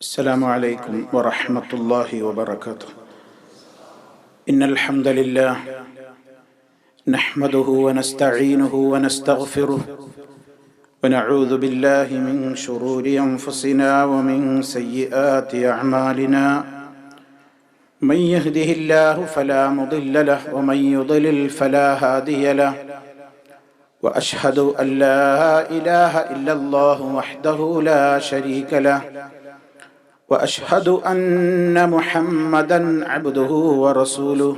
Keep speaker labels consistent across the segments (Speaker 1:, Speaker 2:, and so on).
Speaker 1: السلام عليكم ورحمة الله وبركاته. إن الحمد لله نحمده ونستعينه ونستغفره ونعوذ بالله من شرور أنفسنا ومن سيئات أعمالنا. من يهده الله فلا مضل له ومن يضلل فلا هادي له. وأشهد أن لا إله إلا الله وحده لا شريك له. وأشهد أن محمدًا عبده ورسوله.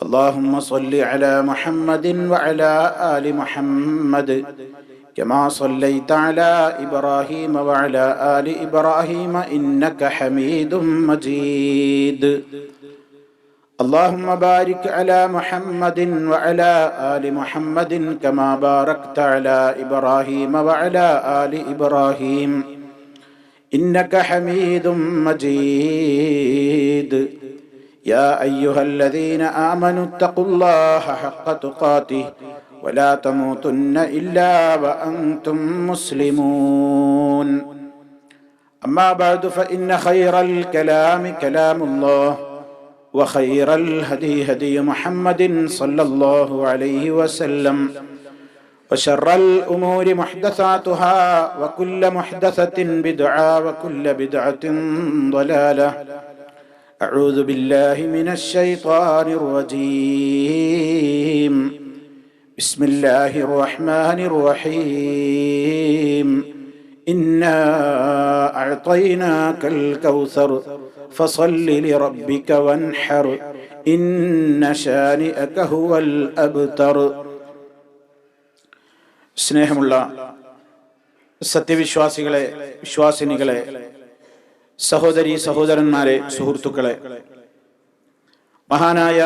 Speaker 1: اللهم صل على محمد وعلى آل محمد كما صليت على إبراهيم وعلى آل إبراهيم إنك حميد مجيد. اللهم بارك على محمد وعلى آل محمد كما باركت على إبراهيم وعلى آل إبراهيم إنك حميد مجيد. يا أيها الذين آمنوا اتقوا الله حق تقاته ولا تموتن إلا وأنتم مسلمون. أما بعد فإن خير الكلام كلام الله وخير الهدي هدي محمد صلى الله عليه وسلم وشر الأمور محدثاتها وكل محدثة بدعة وكل بدعة ضلالة. أعوذ بالله من الشيطان الرجيم. بسم الله الرحمن الرحيم. إنا أعطيناك الكوثر فصل لربك وانحر إن شانئك هو الأبتر. സ്നേഹമുള്ള സത്യവിശ്വാസികളെ, വിശ്വാസിനികളെ, സഹോദരി സഹോദരന്മാരെ, സുഹൃത്തുക്കളെ, മഹാനായ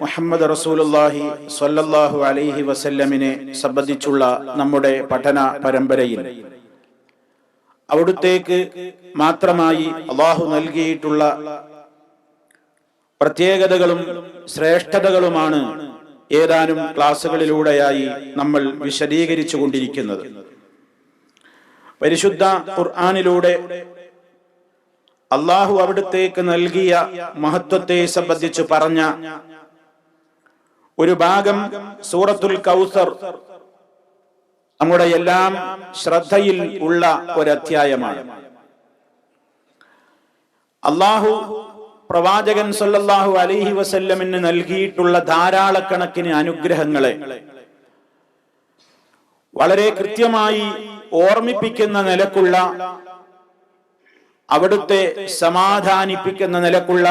Speaker 1: മുഹമ്മദ് റസൂലുള്ളാഹി സ്വല്ലല്ലാഹു അലൈഹി വസല്ലമിനെ സംബന്ധിച്ചുള്ള നമ്മുടെ പഠന പരമ്പരയിൽ അവിടുത്തേക്ക് മാത്രമായി അല്ലാഹു നൽകിയിട്ടുള്ള പ്രത്യേകതകളും ശ്രേഷ്ഠതകളുമാണ് ഏതാനും ക്ലാസുകളിലൂടെയായി നമ്മൾ വിശദീകരിച്ചു കൊണ്ടിരിക്കുന്നത്. പരിശുദ്ധ ഖുർആനിലൂടെ അല്ലാഹു അവിടുത്തേക്ക് നൽകിയ മഹത്വത്തെ സംബന്ധിച്ച് പറഞ്ഞ ഒരു ഭാഗം സൂറത്തുൽ കൗസർ നമ്മുടെ എല്ലാം ശ്രദ്ധയിൽ ഉള്ള ഒരധ്യായമാണ്. അല്ലാഹു പ്രവാചകൻ സല്ലല്ലാഹു അലൈഹി വസല്ലമിന് നൽകിയിട്ടുള്ള ധാരാളക്കണക്കിന് അനുഗ്രഹങ്ങളെ വളരെ കൃത്യമായി ഓർമ്മിപ്പിക്കുന്ന നിലക്കുള്ള, അവിടുത്തെ സമാധാനിപ്പിക്കുന്ന നിലക്കുള്ള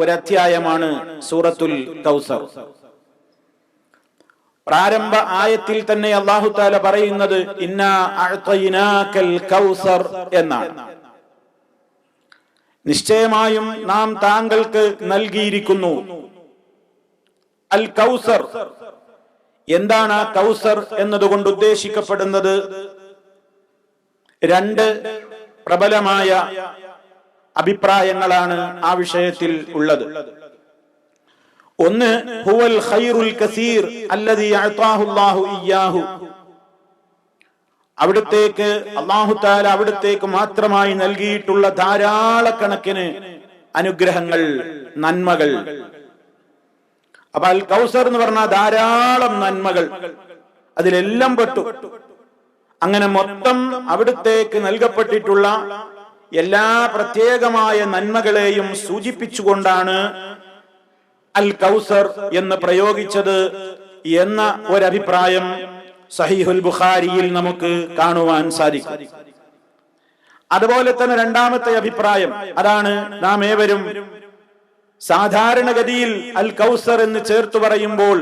Speaker 1: ഒരധ്യായമാണ് സൂറത്തുൽ കൗസർ. പ്രാരംഭ ആയത്തിൽ തന്നെ അല്ലാഹു തആല പറയുന്നത് ഇന്നാ അഅ്തൈനാകൽ കൗസർ എന്നാണ്. നിശ്ചയമായും നാം താങ്കൾക്ക് നൽകിയിരിക്കുന്നു അൽ കൗസർ. എന്താണ് ആ കൗസർ എന്നതുകൊണ്ട് ഉദ്ദേശിക്കപ്പെടുന്നത്? രണ്ട് പ്രബലമായ അഭിപ്രായങ്ങളാണ് ആ വിഷയത്തിൽ ഉള്ളത്. ഒന്ന്, ഹുവൽ ഖൈറുൽ കസീർ അല്ലദീ അഅതാഹു അല്ലാഹു ഇയ്യാഹു. അവിടുത്തേക്ക് അല്ലാഹു തആല അവിടുത്തേക്ക് മാത്രമായി നൽകിയിട്ടുള്ള ധാരാളക്കണക്കിന് അനുഗ്രഹങ്ങൾ, നന്മകൾ. അപ്പൊ അൽ കൗസർ എന്ന് പറഞ്ഞാൽ ധാരാളം നന്മകൾ, അതിലെല്ലാം പെട്ടു. അങ്ങനെ മൊത്തം അവിടുത്തേക്ക് നൽകപ്പെട്ടിട്ടുള്ള എല്ലാ പ്രത്യേകമായ നന്മകളെയും സൂചിപ്പിച്ചുകൊണ്ടാണ് അൽ കൗസർ എന്ന് പ്രയോഗിച്ചത് എന്ന ഒരഭിപ്രായം സഹീഹുൽ ബുഖാരിയിൽ നമുക്ക് കാണുവാൻ സാധിക്കും. അതുപോലെ തന്നെ രണ്ടാമത്തെ അഭിപ്രായം, അതാണ് നാം ഏവരും സാധാരണഗതിയിൽ അൽ കൗസർ എന്ന് ചേർത്ത് പറയുമ്പോൾ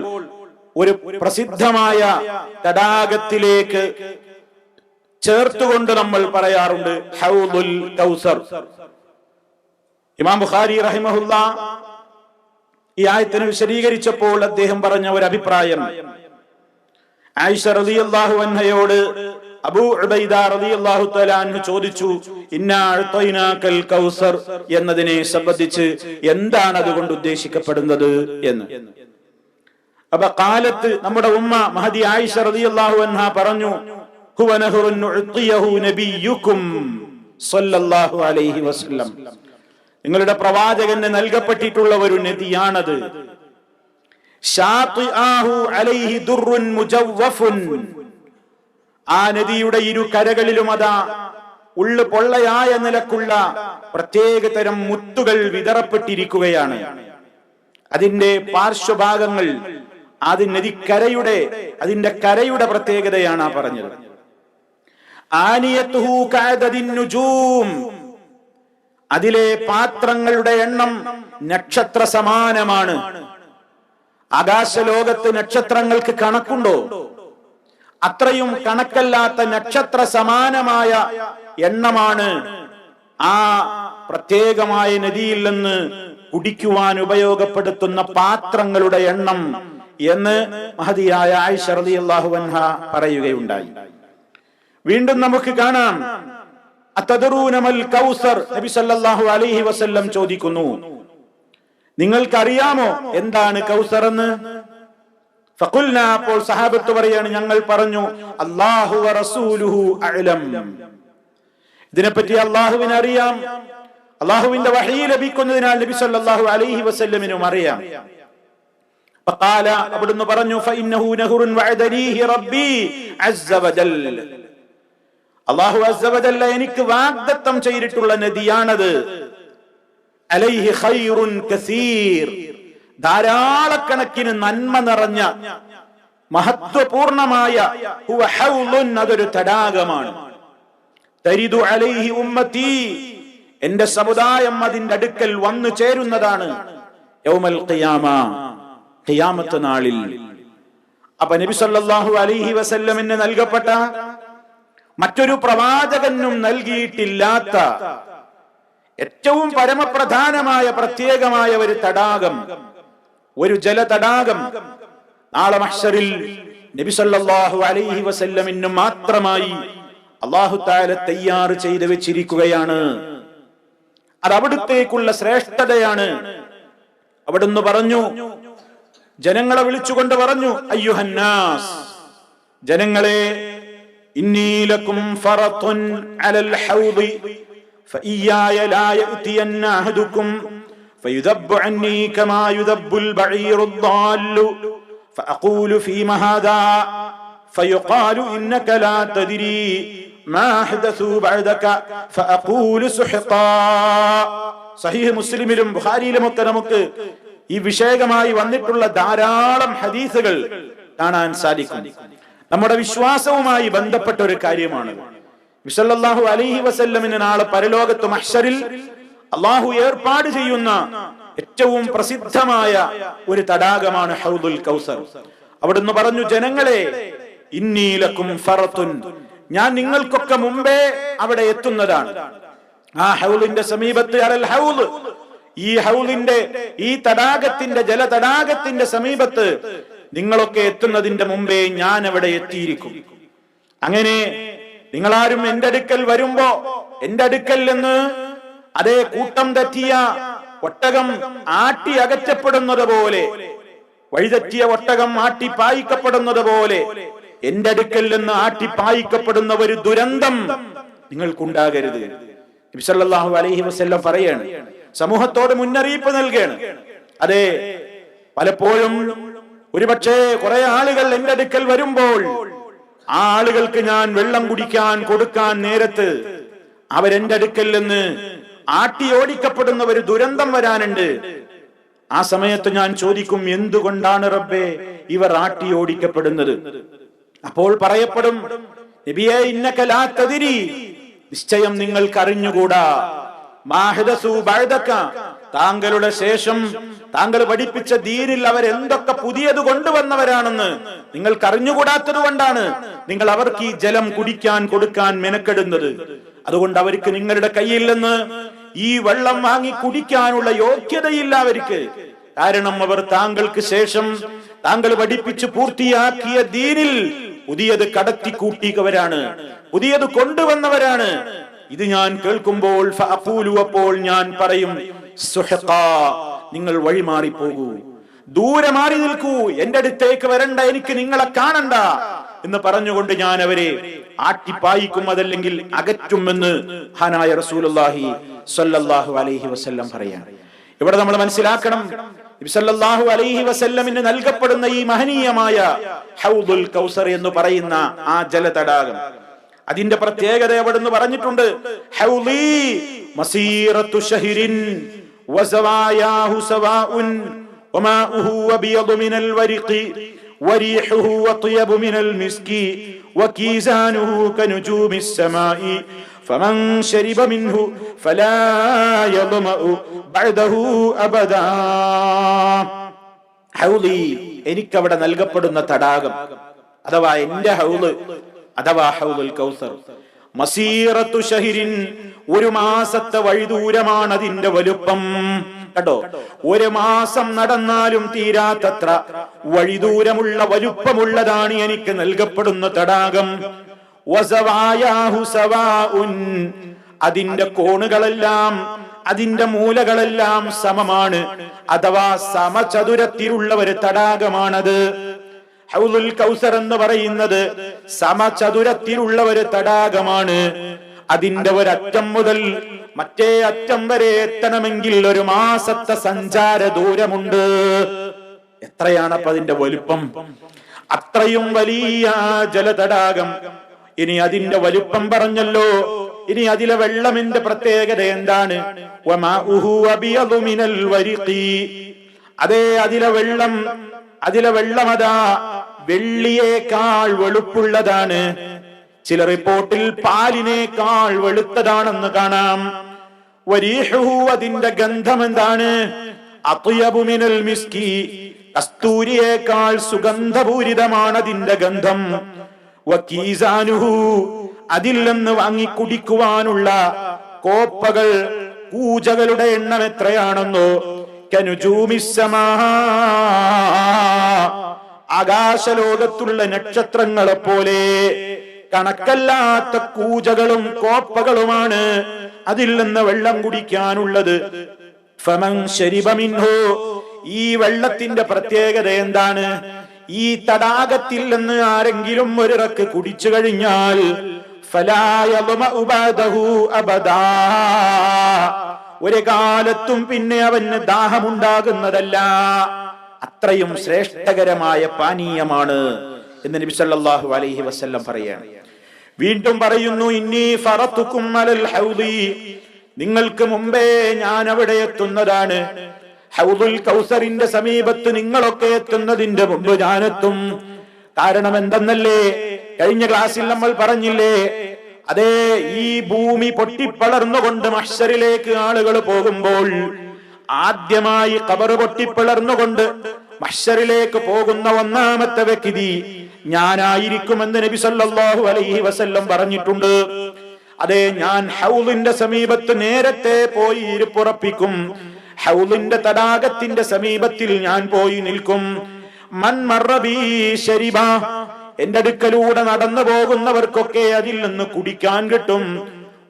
Speaker 1: ഒരു പ്രസിദ്ധമായ തടാകത്തിലേക്ക് ചേർത്തുകൊണ്ട് നമ്മൾ പറയാറുണ്ട് ഹൗദുൽ കൗസർ. ഇമാം ബുഖാരി റഹിമഹുല്ലാ ഈ ആയത്തിനെ വിശദീകരിച്ചപ്പോൾ അദ്ദേഹം പറഞ്ഞ ഒരു അഭിപ്രായം, ആയിഷ റളിയല്ലാഹു അൻഹയോട് അബൂ ഉബൈദ റളിയല്ലാഹു തആല അൻഹു ചോദിച്ചു, ഇന്നാ അഅ്തൈനാകൽ കൗസർ എന്നതിനെ സംബന്ധിച്ച് എന്താണ് അതുകൊണ്ട് ഉദ്ദേശിക്കപ്പെടുന്നത് എന്ന്. അപ്പൊ കാലത്ത് നമ്മുടെ ഉമ്മ മഹദി ആയിഷ റളിയല്ലാഹു അൻഹ പറഞ്ഞു, ഹുവ നഹറുൻ ഉഅ്തിയഹു നബിയുക്കും സ്വല്ലല്ലാഹു അലൈഹി വസല്ലം. നിങ്ങളുടെ പ്രവാചകന് നൽകപ്പെട്ടിട്ടുള്ള ഒരു നദിയാണത്. ശാതിആഹു അലൈഹി ദുർറുൻ മുജവ്വഫുൻ. ആ നദിയുടെ ഇരു കരകളിലും അതാ ഉള്ളു പൊള്ളയായ നിലക്കുള്ള പ്രത്യേക തരം മുത്തുകൾ വിതറപ്പെട്ടിരിക്കുകയാണ്. അതിന്റെ പാർശ്വഭാഗങ്ങൾ അതിന്റെ കരയുടെ പ്രത്യേകതയാണ് ആ പറഞ്ഞത്. ആനിയത്തുഹു കഅദദിൻ നുജൂം. അതിലെ പാത്രങ്ങളുടെ എണ്ണം നക്ഷത്ര സമാനമാണ്. ആകാശലോകത്ത് നക്ഷത്രങ്ങൾക്ക് കണക്കുണ്ടോ? അത്രയും കണക്കല്ലാത്ത നക്ഷത്ര സമാനമായ എണ്ണമാണ് ആ പ്രത്യേകമായ നദിയിൽ നിന്ന് കുടിക്കുവാൻ ഉപയോഗപ്പെടുത്തുന്ന പാത്രങ്ങളുടെ എണ്ണം എന്ന് മഹദിയായ ആയിഷ റളിയല്ലാഹു അൻഹ പറയുകയുണ്ടായി. വീണ്ടും നമുക്ക് കാണാം, അതദറൂന മൽ കൗസർ. നബി സല്ലല്ലാഹു അലൈഹി വസല്ലം ചോദിക്കുന്നു, നിങ്ങൾക്കറിയാമോ എന്താണ് കൗസർ എന്ന്? ഫഖുൽന, അപ്പോൾ സഹാബത്ത് പറയാണ്, ഞങ്ങൾ പറഞ്ഞു, അല്ലാഹു വറസൂലുഹു അഅലം. ഇതിനെപ്പറ്റി അല്ലാഹുവിന് അറിയാം. അല്ലാഹുവിന്റെ വഹീ ലഭിക്കുന്നതിനാൽ നബി സല്ലല്ലാഹു അലൈഹി വസല്ലമിനും അറിയാം. ഫഖാല, അവിടുന്ന് പറഞ്ഞു, ഫഇന്നഹു നഹറുൻ വഅദനീഹി റബ്ബി അസ്സ വജൽ. അല്ലാഹു അസ്സ വജൽ എനിക്ക് വാഗ്ദത്തം ചെയ്തിട്ടുള്ള നദിയാണത്. അലൈഹി ഖൈറുൻ കസീർ. ധാരാളക്കണക്കിന് നന്മ നിറഞ്ഞ മഹത്വപൂർണമായ ഹുവ ഹൗലുൻ, അതൊരു തടാകമാണ്. തരിദു അലൈഹി ഉമ്മത്തി, എന്റെ സമുദായം അതിന്റെ അടുക്കൽ വന്നു ചേരുന്നതാണ്. യൗമൽ ഖിയാമ, ഖിയാമത്ത് നാളിൽ. അപ്പൊ നബി സല്ലല്ലാഹു അലൈഹി വസല്ലമിന് നൽകപ്പെട്ട മറ്റൊരു പ്രവാചകനും നൽകിയിട്ടില്ലാത്ത ഏറ്റവും പരമപ്രധാനമായ പ്രത്യേകമായ ഒരു തടാകം, ഒരു ജലതടാകം നാളെ മഹ്ശറിൽ നബി സല്ലല്ലാഹു അലൈഹി വസല്ലമിന് മാത്രമായി അല്ലാഹു തആല തയ്യാർ ചെയ്തു വെച്ചിരിക്കുകയാണ്. അത് അവിടുത്തേക്കുള്ള ശ്രേഷ്ഠതയാണ്. അവിടുന്ന് പറഞ്ഞു, ജനങ്ങളെ വിളിച്ചുകൊണ്ട് പറഞ്ഞു, അയ്യുഹന്നാസ്, ജനങ്ങളെ, ഇന്നി ലക്കും ഫറത്തുൻ അലൽ ഹൗദി ഫഇയ്യായ ലാ യഅതിയന്ന അഹദുക്കും ഫയുദബ്ബു അന്നി കമാ യുദബ്ബുൽ ബഈറുദ് ദാല്ലു ഫഅഖൂലു ഫീമാ ഹാദാ ഫയുഖാലു ഇന്നക ലാ തദ്രി മാ അഹ്ദസു ബഅദക ഫഅഖൂലു സുഹ്ഖാ. സഹീഹ് മുസ്ലിമിലും ബുഖാരിയിലും ഒക്കെ നമുക്ക് ഈ വിഷയകമായി വന്നിട്ടുള്ള ധാരാളം ഹദീസുകൾ കാണാൻ സാധിക്കും. നമ്മുടെ വിശ്വാസവുമായി ബന്ധപ്പെട്ട ഒരു കാര്യമാണ്. നബി സല്ലല്ലാഹു അലൈഹി വസല്ലമിന് നാളെ പരലോകത്ത് മഹ്ശറിൽ അല്ലാഹു ഏർപ്പാട് ചെയ്യുന്ന ഏറ്റവും പ്രസിദ്ധമായ ഒരു തടാകമാണ് ഹൗദുൽ കൗസർ. അവിടുന്ന് പറഞ്ഞു, ജനങ്ങളെ, ഇന്നി ലക്കും ഫറത്തുൻ, ഞാൻ നിങ്ങൾക്കൊക്കെ മുമ്പേ അവിടെ എത്തുന്നതാണ്. ആ ഹൗലിന്റെ സമീപത്ത്, അലൽ ഹൗദ്, ഈ ഹൗലിന്റെ, ഈ തടാകത്തിന്റെ, ജലതടാകത്തിന്റെ സമീപത്ത് നിങ്ങളൊക്കെ എത്തുന്നതിന്റെ മുമ്പേ ഞാൻ അവിടെ എത്തിയിരിക്കും. അങ്ങനെ നിങ്ങളാരും എന്റെ അടുക്കൽ വരുമ്പോ, എന്റെ അടുക്കൽ നിന്ന് അതേ കൂട്ടം തെറ്റിയ ഒട്ടകം ആട്ടി അകറ്റപ്പെടുന്നത് പോലെ, വഴിതെറ്റിയ ഒട്ടകം ആട്ടി പായിക്കപ്പെടുന്നത് പോലെ എന്റെ അടുക്കൽ നിന്ന് ആട്ടി പായിക്കപ്പെടുന്ന ഒരു ദുരന്തം നിങ്ങൾക്കുണ്ടാകരുത്. നബി സല്ലല്ലാഹു അലൈഹി വസല്ലം പറയാണ്, സമൂഹത്തോട് മുന്നറിയിപ്പ് നൽകുകയാണ്. അതെ, പലപ്പോഴും ഒരുപക്ഷെ കുറെ ആളുകൾ എന്റെ അടുക്കൽ വരുമ്പോൾ ആ ആളുകൾക്ക് ഞാൻ വെള്ളം കുടിക്കാൻ കൊടുക്കാൻ നേരത്ത് അവരെന്റെ അടുക്കൽ നിന്ന് ആട്ടി ഓടിക്കപ്പെടുന്ന ഒരു ദുരന്തം വരാനുണ്ട്. ആ സമയത്ത് ഞാൻ ചോദിക്കും, എന്തുകൊണ്ടാണ് റബ്ബേ ഇവർ ആട്ടി ഓടിക്കപ്പെടുന്നത്? അപ്പോൾ പറയപ്പെടും, നബിയേ, ഇന്നക ലാ തദ്രി, നിശ്ചയം നിങ്ങൾക്ക് അറിഞ്ഞുകൂടാ, മാഹദസു ബഅദക, താങ്കളുടെ ശേഷം താങ്കൾ പഠിപ്പിച്ച ദീനിൽ അവരെന്തൊക്കെ പുതിയത് കൊണ്ടുവന്നവരാണെന്ന് നിങ്ങൾക്ക് അറിഞ്ഞുകൂടാത്തത് കൊണ്ടാണ് നിങ്ങൾ അവർക്ക് ഈ ജലം കുടിക്കാൻ കൊടുക്കാൻ മെനക്കെടുന്നത്. അതുകൊണ്ട് അവർക്ക് നിങ്ങളുടെ കയ്യിൽ നിന്ന് ഈ വെള്ളം വാങ്ങി കുടിക്കാനുള്ള യോഗ്യതയില്ല അവർക്ക്. കാരണം അവർ താങ്കൾക്ക് ശേഷം താങ്കൾ പഠിപ്പിച്ചു പൂർത്തിയാക്കിയ ദീനിൽ പുതിയത് കടത്തിക്കൂട്ടിയവരാണ്, പുതിയത് കൊണ്ടുവന്നവരാണ്. ഇത് ഞാൻ കേൾക്കുമ്പോൾ ഫഅഖൂലു, അപ്പോൾ ഞാൻ പറയും, സുഹ്ഖാ, നിങ്ങൾ വഴിമാറി പോകൂ, ദൂരെ മാറി നിൽക്കൂ, എന്റെ അടുത്തേക്ക് വരണ്ട, എനിക്ക് നിങ്ങളെ കാണണ്ട. എന്ന് പറഞ്ഞുകൊണ്ട് ഞാൻ അവരെ ആട്ടിപ്പായിക്കും, അതല്ലെങ്കിൽ അകറ്റുമെന്ന് മഹാനായ റസൂലുള്ളാഹി സ്വല്ലല്ലാഹു അലൈഹി വസല്ലം പറയാൻ. ഇവിടെ നമ്മൾ മനസ്സിലാക്കണം, നബി സല്ലല്ലാഹു അലൈഹി വസല്ലമിന് നൽകപ്പെടുന്ന ഈ മഹനീയമായ ഹൗദുൽ കൗസർ എന്ന് പറയുന്ന ആ ജലതടാകം, അതിന്റെ പ്രത്യേകത അവിടുന്ന് പറഞ്ഞിട്ടുണ്ട്. ഹൗലി മസീറത്തു ശഹരിൻ വസവായാഹു സവാഉൻ വമാഉഹു വബിയദു മിനൽ വരിഖി വരീഹുഹു വത്യബു മിനൽ മിസ്കി വകീസാനുഹു കനുജൂമിസ് സമാഇ ഫമൻ ശരിബ മിൻഹു ഫലാ യദ്മഉ ബഅദഹു അബദാ. ഹൗലി, എനിക്കവിടെ നൽകപ്പെടുന്ന തടാകം അഥവാ എന്റെ ഹൗദ് അഥവാ ഹൗദുൽ കൗസർ, മസീറത്തു ശഹരിൻ, ഒരു മാസത്തെ വഴിദൂരമാണ് അതിന്റെ വലുപ്പം. കേട്ടോ, ഒരു മാസം നടന്നാലും തീരാത്തത്ര വഴിദൂരമുള്ള വലുപ്പമുള്ളതാണ് എനിക്ക് നൽകപ്പെടുന്ന തടാകം. വസവായാഹു സവാഉൻ, അതിന്റെ കോണുകളെല്ലാം അതിന്റെ മൂലകളെല്ലാം സമമാണ്, അഥവാ സമചതുരത്തിലുള്ള ഒരു തടാകമാണത്. ഹൗദുൽ കൗസർ എന്ന് പറയുന്നത് സമചതുരത്തിലുള്ള ഒരു തടാകമാണ്. അതിന്റെ ഒരറ്റം മുതൽ മറ്റേ അറ്റം വരെ എത്തണമെങ്കിൽ ഒരു മാസത്തെ സഞ്ചാര ദൂരമുണ്ട്. എത്രയാണ് അപ്പൊ അതിന്റെ വലുപ്പം? അത്രയും വലിയ ജലതടാകം. ഇനി അതിന്റെ വലുപ്പം പറഞ്ഞല്ലോ, ഇനി അതിലെ വെള്ളമിന്റെ പ്രത്യേകത എന്താണ്? വമാഉഹു അബിയദു മിനൽ വരിഖി, അതേ അതിലെ വെള്ളമതാ വെള്ളിയേക്കാൾ വെളുപ്പുള്ളതാണ്. ചില റിപ്പോർട്ടിൽ പാലിനേക്കാൾ വെളുത്തതാണെന്ന് കാണാം. വരീഹുഹു, അതിന്റെ ഗന്ധം എന്താണ്? അത്യബു മിനൽ മിസ്കി, കസ്തൂരിയേക്കാൾ സുഗന്ധപൂരിതമാണ് അതിന്റെ ഗന്ധം. വകീസാനുഹു, അതിൽ നിന്ന് വാങ്ങി കുടിക്കുവാനുള്ള കോപ്പകൾ, കൂജകളുടെ എണ്ണം എത്രയാണെന്നോ? കനുജൂമിസ് സമാ, ആകാശലോകത്തുള്ള നക്ഷത്രങ്ങളെ പോലെ കണക്കല്ലാത്ത കൂജകളും കോപ്പകളുമാണ് അതിൽ നിന്ന് വെള്ളം കുടിക്കാനുള്ളത്. ഫമൻ ശരിബ മിൻഹു, ഈ വെള്ളത്തിന്റെ പ്രത്യേകത എന്താണ്? ഈ തടാകത്തിൽ നിന്ന് ആരെങ്കിലും ഒരിറക്ക് കുടിച്ചു കഴിഞ്ഞാൽ ഫലാ യദ്മഉ ബഅദഹു അബദാ, ഒരു കാലത്തും പിന്നെ അവന് ദാഹമുണ്ടാകുന്നതല്ല. അത്രയും ശ്രേഷ്ഠകരമായ പാനീയമാണ് എന്ന് നബി സല്ലല്ലാഹു അലൈഹി വസല്ലം പറയാണ്. വീണ്ടും പറയുന്നു, ഇന്നി ഫറതുകും അലൽ ഹൗദി, നിങ്ങൾക്ക് മുമ്പേ ഞാൻ അവിടെ എത്തുന്നതാണ്. ഹൗദുൽ കൗസറിന്റെ സമീപത്ത് നിങ്ങളൊക്കെ എത്തുന്നതിന്റെ മുമ്പ് ഞാനെത്തും. കാരണം എന്തെന്നല്ലേ, കഴിഞ്ഞ ക്ലാസ്സിൽ നമ്മൾ പറഞ്ഞില്ലേ, അതേ ഈ ഭൂമി പൊട്ടിപ്പളർന്നുകൊണ്ട് മഹ്ശറിലേക്ക് ആളുകൾ പോകുമ്പോൾ ആദ്യമായി ഖബർ പൊട്ടിപ്പിളർന്നുകൊണ്ട് മഹ്ശറിലേക്ക് പോകുന്ന ഒന്നാമത്തെ വ്യക്തി ഞാനായിരിക്കുമെന്ന് നബി സല്ലല്ലാഹു അലൈഹി വസല്ലം പറഞ്ഞിട്ടുണ്ട്. അതെ, ഞാൻ ഹൗലിന്റെ സമീപത്ത് നേരത്തെ പോയി ഇരിപ്പുറപ്പിക്കും. ഹൗലിന്റെ തടാകത്തിന്റെ സമീപത്തിൽ ഞാൻ പോയി നിൽക്കും. മൻ മർറ ബി ശരിബ, എന്റെ അടുക്കലൂടെ നടന്നു പോകുന്നവർക്കൊക്കെ അതിൽ നിന്ന് കുടിക്കാൻ കിട്ടും.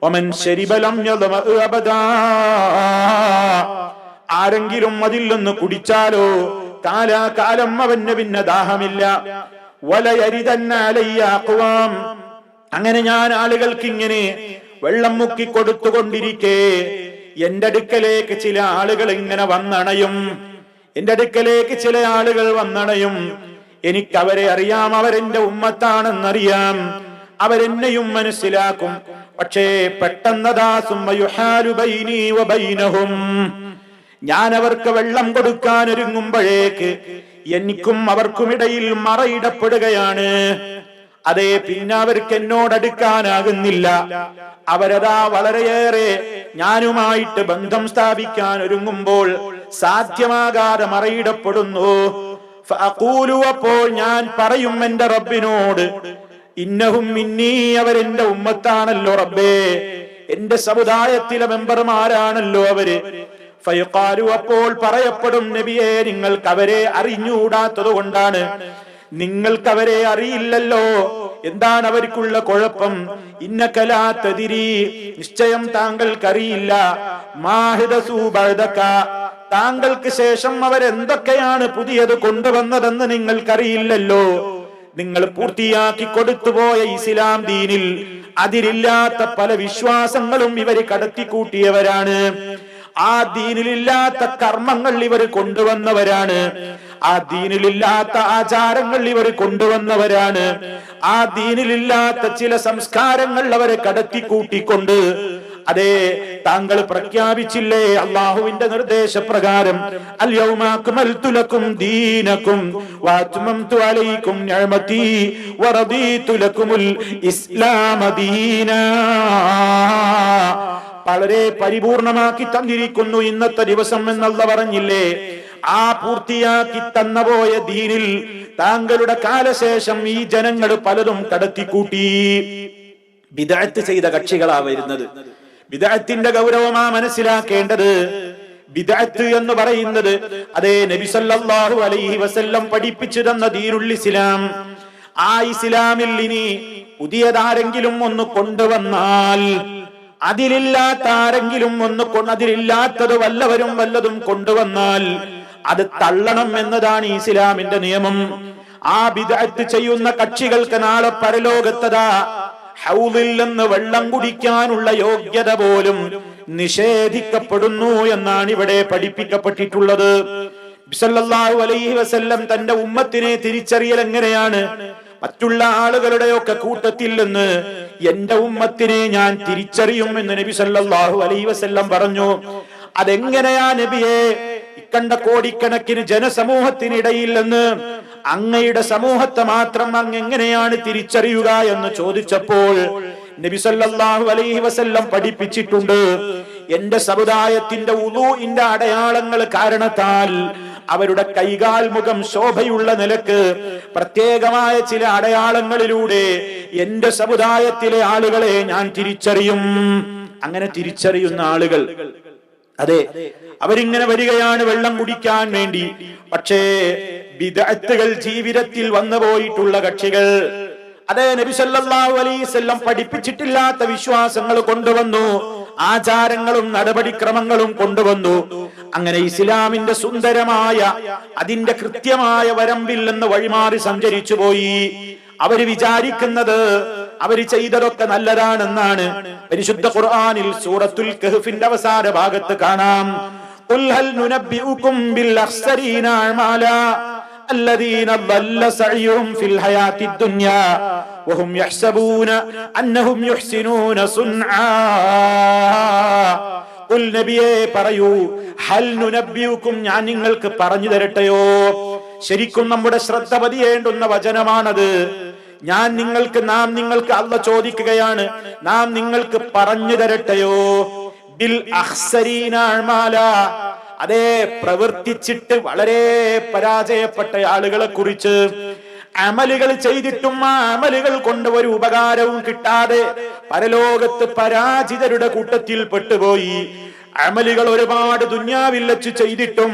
Speaker 1: വമൻ ശരിബ ലം യദ്മഅ അബദാ, ആരെങ്കിലും അതിൽ നിന്ന് കുടിച്ചാലോ കാലാകാലം അവന് പിന്നെ ദാഹമില്ല. വലയരിദന്ന അലയ്യ അഖ്വാം, അങ്ങനെ ഞാൻ ആളുകൾക്ക് ഇങ്ങനെ വെള്ളം മുക്കി കൊടുത്തുകൊണ്ടിരിക്കെ എന്റെ അടുക്കലേക്ക് ചില ആളുകൾ ഇങ്ങനെ വന്നണയും. എന്റെ അടുക്കലേക്ക് ചില ആളുകൾ വന്നണയും. എനിക്കവരെ അറിയാം, അവരെന്റെ ഉമ്മത്താണെന്നറിയാം, അവരെന്നെയും മനസ്സിലാക്കും. പക്ഷേ പെട്ടെന്നതാ സുമ്മ യുഹാലു ബൈനി വബൈനഹും, ഞാൻ അവർക്ക് വെള്ളം കൊടുക്കാൻ ഒരുങ്ങുമ്പോഴേക്ക് എനിക്കും അവർക്കുമിടയിൽ മറയിടപ്പെടുകയാണ്. അതെ, പിന്നെ അവർക്ക് എന്നോടടുക്കാനാകുന്നില്ല. അവരതാ വളരെയേറെ ഞാനുമായിട്ട് ബന്ധം സ്ഥാപിക്കാൻ ഒരുങ്ങുമ്പോൾ സാധ്യമാകാതെ മറയിടപ്പെടുന്നു. ഫഅഖൂലു, അപ്പോൾ ഞാൻ പറയും എന്റെ റബ്ബിനോട്, ഇന്നഹും മിന്നീ, അവരെന്റെ ഉമ്മത്താണല്ലോ റബ്ബേ, എന്റെ സമുദായത്തിലെ മെമ്പർമാരാണല്ലോ അവര്. ഫയഖാലു, അപ്പോൾ പറയപ്പെടും, നബിയെ നിങ്ങൾക്ക് അവരെ അറിഞ്ഞുകൂടാത്തത് കൊണ്ടാണ്, നിങ്ങൾക്കവരെ അറിയില്ലല്ലോ. എന്താണ് അവർക്കുള്ള കുഴപ്പം? ഇന്നക ലാ തദ്രി, നിശ്ചയം താങ്കൾക്കറിയില്ല. മാഹിദസു ബഅദക, താങ്കൾക്ക് ശേഷം അവരെന്തൊക്കെയാണ് പുതിയത് കൊണ്ടുവന്നതെന്ന് നിങ്ങൾക്കറിയില്ലല്ലോ. നിങ്ങൾ പൂർത്തിയാക്കി കൊടുത്തുപോയ ഇസ്ലാം ദീനിൽ അതിലില്ലാത്ത പല വിശ്വാസങ്ങളും ഇവര് കടത്തിക്കൂട്ടിയവരാണ്. ആ ദീനിലില്ലാത്ത കർമ്മങ്ങൾ ഇവർ കൊണ്ടുവന്നവരാണ്. ആ ദീനിലില്ലാത്ത ആചാരങ്ങൾ ഇവർ കൊണ്ടുവന്നവരാണ്. ആ ദീനിലില്ലാത്ത ചില സംസ്കാരങ്ങൾ അവരെ കടത്തിക്കൂട്ടിക്കൊണ്ട്, അതെ, താങ്കൾ പ്രഖ്യാപിച്ചില്ലേ അള്ളാഹുവിന്റെ നിർദ്ദേശപ്രകാരം, അൽ യൗമ അക്മൽതു ലക്കും ദീനക്കും വഅത്മംതു അലൈക്കും നിഅമതി വറദീതു ലക്കുമുൽ ഇസ്ലാമ ദീനാ, വളരെ പരിപൂർണമാക്കി തന്നിരിക്കുന്നു ഇന്നത്തെ ദിവസം എന്നല്ല പറഞ്ഞില്ലേ? ആ പൂർത്തിയാക്കി തന്നപോയ ദീനിൽ താങ്കളുടെ കാലശേഷം ഈ ജനങ്ങൾ പലതും കടത്തിക്കൂട്ടി. ബിദ്അത്ത് ചെയ്ത കക്ഷികളാ വരുന്നത്. ബിദ്അത്തിന്റെ ഗൗരവമാ മനസ്സിലാക്കേണ്ടത്. ബിദ്അത്ത് എന്ന് പറയുന്നത് അതേ നബി സല്ലല്ലാഹു അലൈഹി വസല്ലം പഠിപ്പിച്ചു തന്ന ദീനുൽ ഇസ്ലാം, ആ ഇസ്ലാമിൽ ഇനി പുതിയതാരെങ്കിലും ഒന്ന് കൊണ്ടുവന്നാൽ, അതിലില്ലാത്ത ആരെങ്കിലും അതിലില്ലാത്തത് വല്ലതും കൊണ്ടുവന്നാൽ അത് തള്ളണം എന്നതാണ് ഇസ്ലാമിന്റെ നിയമം. ആ ബിദ്അത്ത് ചെയ്യുന്ന കക്ഷികൾക്ക് നാളെ പരലോകത്തതാ ഹൗദിൽ നിന്ന് വെള്ളം കുടിക്കാനുള്ള യോഗ്യത പോലും നിഷേധിക്കപ്പെടുന്നു എന്നാണ് ഇവിടെ പഠിപ്പിക്കപ്പെട്ടിട്ടുള്ളത്. സല്ലല്ലാഹു അലൈഹി വസല്ലം തന്റെ ഉമ്മത്തിനെ തിരിച്ചറിയൽ എങ്ങനെയാണ്? മറ്റുള്ള ആളുകളുടെയൊക്കെ കൂട്ടത്തിൽ നിന്ന് എന്റെ ഉമ്മത്തിനെ ഞാൻ തിരിച്ചറിയും എന്ന് നബി സല്ലല്ലാഹു അലൈഹി വസല്ലം പറഞ്ഞു. അതെങ്ങനെയാ നബിയെ? ഇക്കണ്ട കോടിക്കണക്കിന് ജനസമൂഹത്തിനിടയിൽ നിന്ന് അങ്ങയുടെ സമൂഹത്തെ മാത്രം അങ്ങ് എങ്ങനെയാണ് തിരിച്ചറിയുക എന്ന് ചോദിച്ചപ്പോൾ നബി സല്ലല്ലാഹു അലൈഹി വസല്ലം പഠിപ്പിച്ചിട്ടുണ്ട്, എന്റെ സമുദായത്തിന്റെ ഉളൂഇന്റെ അടയാളങ്ങൾ കാരണത്താൽ അവരുടെ കൈകാൽ മുഖം ശോഭയുള്ള നിലക്ക് പ്രത്യേകമായ ചില അടയാളങ്ങളിലൂടെ എന്റെ സമുദായത്തിലെ ആളുകളെ ഞാൻ തിരിച്ചറിയും. അങ്ങനെ തിരിച്ചറിയുന്ന ആളുകൾ, അതെ, അവരിങ്ങനെ വരികയാണ് വെള്ളം കുടിക്കാൻ വേണ്ടി. പക്ഷേ ബിദ്അത്തുകൾ ജീവിതത്തിൽ വന്നു പോയിട്ടുള്ള കക്ഷികൾ, അതേ, നബി സല്ലല്ലാഹു അലൈഹി വസല്ലം പഠിപ്പിച്ചിട്ടില്ലാത്ത വിശ്വാസങ്ങൾ കൊണ്ടുവന്നു, ആചാരങ്ങളും നടപടിക്രമങ്ങളും കൊണ്ടുവന്നു. അങ്ങനെ ഇസ്ലാമിന്റെ സുന്ദരമായ അതിന്റെ കൃത്യമായ വരമ്പിൽ നിന്ന് വഴിമാറി സഞ്ചരിച്ചു പോയി. അവര് വിചാരിക്കുന്നത് അവര് ചെയ്തതൊക്കെ നല്ലതാണെന്നാണ്. പരിശുദ്ധ ഖുർആനിൽ സൂറത്തുൽ കഹ്ഫിന്റെ അവസാന ഭാഗത്ത് കാണാം, ഖുൽ ഹൽ നുനബ്ബിഉകും ബിൽ അഖ്സരീന അഅമാലാ الذين ضل سعيهم في الحياة الدنيا وهم يحسبون أنهم يحسنون صنعا. ഖുൽ നബിയേ പറയൂ, ഹൽ നുനബ്ബിഉകും, ഞാൻ നിങ്ങൾക്ക് പറഞ്ഞു തരട്ടെയോ? ശരിക്കും നമ്മുടെ ശ്രദ്ധ പതിയേണ്ടുന്ന വചനമാണത്. നാം നിങ്ങൾക്ക് അല്ലാഹ് ചോദിക്കുകയാണ്, നാം നിങ്ങൾക്ക് പറഞ്ഞു തരട്ടെയോ? ബിൽ അഖ്സരീന അഅമാലാ, അതേ, പ്രവർത്തിച്ചിട്ട് വളരെ പരാജയപ്പെട്ട ആളുകളെ കുറിച്ച്. അമലുകൾ ചെയ്തിട്ടും ആ അമലുകൾ കൊണ്ട് ഒരു ഉപകാരവും കിട്ടാതെ പരലോകത്ത് പരാജിതരുടെ കൂട്ടത്തിൽ പെട്ടുപോയി. അമലുകൾ ഒരുപാട് ദുനിയാവിൽ വെച്ച് ചെയ്തിട്ടും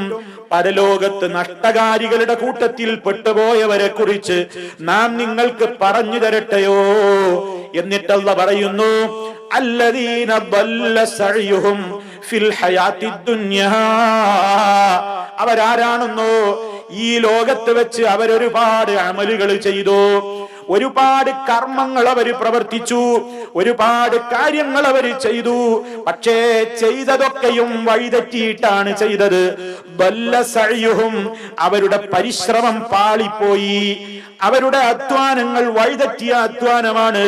Speaker 1: പരലോകത്ത് നഷ്ടകാരികളുടെ കൂട്ടത്തിൽ പെട്ടുപോയവരെ കുറിച്ച് നാം നിങ്ങൾക്ക് പറഞ്ഞു തരട്ടെയോ? എന്നിട്ട് അല്ലാഹ് പറയുന്നു, അല്ലദീന ضل സഅയുഹും ഫിൽ ഹയാത്തി ദുനിയാ, അവരാരാണെന്നോ? ഈ ലോകത്ത് വെച്ച് അവരൊരുപാട് അമലുകൾ ചെയ്തു, ഒരുപാട് കർമ്മങ്ങൾ അവർ പ്രവർത്തിച്ചു, ഒരുപാട് കാര്യങ്ങൾ അവർ ചെയ്തു. പക്ഷേ ചെയ്തതൊക്കെയും വഴിതെറ്റിയിട്ടാണ് ചെയ്തത്. ضل സഅയുഹും, അവരുടെ പരിശ്രമം പാളിപ്പോയി, അവരുടെ അധ്വാനങ്ങൾ വഴിതെറ്റിയ അധ്വാനമാണ്.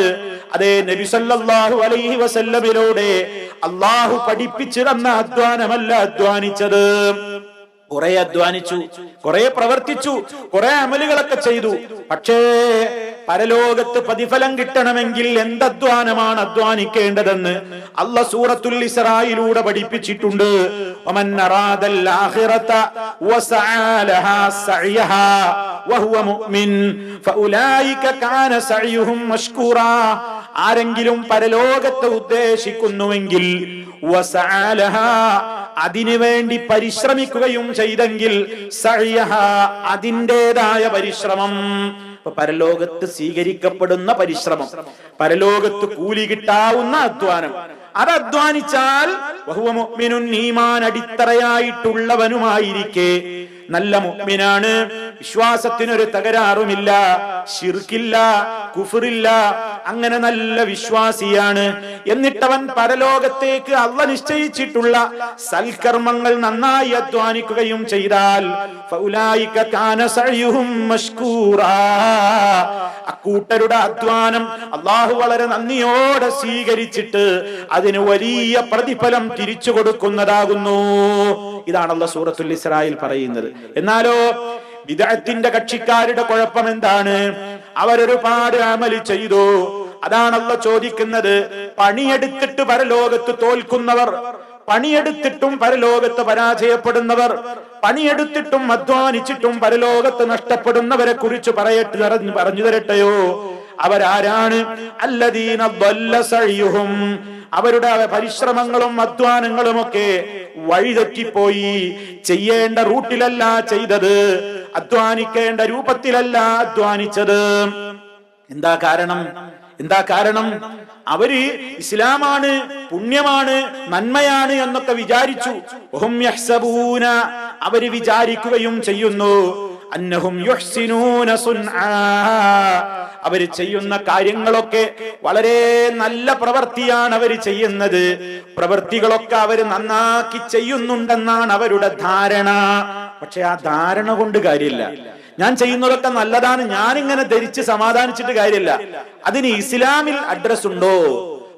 Speaker 1: അതേ, നബി സല്ലല്ലാഹു അലൈഹി വസല്ലമിലൂടെ അല്ലാഹു പഠിപ്പിച്ചു തന്ന അധ്വാനമല്ല അധ്വാനിച്ചത്. കുറെ അധ്വാനിച്ചു, കുറെ പ്രവർത്തിച്ചു, കുറെ അമലുകളൊക്കെ ചെയ്തു. പക്ഷേ പരലോകത്ത് പ്രതിഫലം കിട്ടണമെങ്കിൽ എന്തധ്വാനമാണ് അധ്വാനിക്കേണ്ടതെന്ന് അല്ലാഹ് സൂറത്തുൽ ഇസ്രായിലൂടെ പഠിപ്പിച്ചിട്ടുണ്ട്. വമൻ അറാദൽ ആഖിറത വസഅ ലഹാ സഅയഹാ വഹുവ മുഅ്മിൻ ഫഉലൈക കാന സഅയുഹും മഷ്കൂറാ, ആരെങ്കിലും പരലോകത്തെ ഉദ്ദേശിക്കുന്നുവെങ്കിൽ വസഅ ലഹാ, അതിനുവേണ്ടി പരിശ്രമിക്കുകയും ചെയ്തെങ്കിൽ സഅയഹാ, അതിൻ്റെതായ പരിശ്രമം, പരലോകത്ത് സ്വീകരിക്കപ്പെടുന്ന പരിശ്രമം, പരലോകത്ത് കൂലി കിട്ടാവുന്ന അധ്വാനം, അത് അധ്വാനിച്ചാൽ വഹുവ മുഅ്മിനുൻ, ഈമാൻ അടിത്തറയായിട്ടുള്ളവനുമായിരിക്കെ നല്ല മുഅ്മിനാണ്, വിശ്വാസത്തിനൊരു തകരാറുമില്ല, ശിർക്കില്ല, കുഫറില്ല, അങ്ങനെ നല്ല വിശ്വാസിയാണ്. എന്നിട്ടവൻ പരലോകത്തേക്ക് അള്ളാഹ് നിശ്ചയിച്ചിട്ടുള്ള സൽക്കർമ്മങ്ങൾ നന്നായി അധ്വാനിക്കുകയും ചെയ്താൽ ഫൗലായിക കാന സഅയുഹും മഷ്കൂറാ, അക്കൂട്ടരുടെ അധ്വാനം അള്ളാഹു വളരെ നന്ദിയോടെ സ്വീകരിച്ചിട്ട് അതിന് വലിയ പ്രതിഫലം തിരിച്ചു കൊടുക്കുന്നതാകുന്നു. ഇതാണ് അല്ലാഹു സൂറത്തുൽ ഇസ്രായിൽ പറയുന്നത്. എന്നാലോ ബിദ്അത്തിന്റെ കക്ഷിക്കാരുടെ കുഴപ്പം എന്താണ്? അവരൊരുപാട് അമല് ചെയ്തു. അതാണ് അല്ലാഹു ചോദിക്കുന്നത്. പണിയെടുത്തിട്ട് പരലോകത്ത് തോൽക്കുന്നവർ, പണിയെടുത്തിട്ടും പരലോകത്ത് പരാജയപ്പെടുന്നവർ, പണിയെടുത്തിട്ടും അധ്വാനിച്ചിട്ടും പരലോകത്ത് നഷ്ടപ്പെടുന്നവരെ കുറിച്ച് പറഞ്ഞു തരട്ടെയോ? അവരാരാണ്? അല്ലദീന ضل സഅയുഹും, അവരുടെ പരിശ്രമങ്ങളും അധ്വാനങ്ങളും ഒക്കെ വഴിതെറ്റിപ്പോയി. ചെയ്യേണ്ട റൂട്ടിലല്ല ചെയ്തത്, അധ്വാനിക്കേണ്ട രൂപത്തിലല്ല അധ്വാനിച്ചത്. എന്താ കാരണം? എന്താ കാരണം? അവര് ഇസ്ലാമാണ്, പുണ്യമാണ്, നന്മയാണ് എന്നൊക്കെ വിചാരിച്ചു. ഹും യഹ്സബൂന, അവര് വിചാരിക്കുകയും ചെയ്യുന്നു, അന്നഹും യുഹ്സിനൂന സുൻആ, അവര് ചെയ്യുന്ന കാര്യങ്ങളൊക്കെ വളരെ നല്ല പ്രവൃത്തിയാണ് അവര് ചെയ്യുന്നത്, പ്രവൃത്തികളൊക്കെ അവര് നന്നാക്കി ചെയ്യുന്നുണ്ടെന്നാണ് അവരുടെ ധാരണ. പക്ഷെ ആ ധാരണ കൊണ്ട് കാര്യമില്ല. ഞാൻ ചെയ്യുന്നതൊക്കെ നല്ലതാണ്, ഞാനിങ്ങനെ ധരിച്ച് സമാധാനിച്ചിട്ട് കാര്യമില്ല. അതിന് ഇസ്ലാമിൽ അഡ്രസ് ഉണ്ടോ?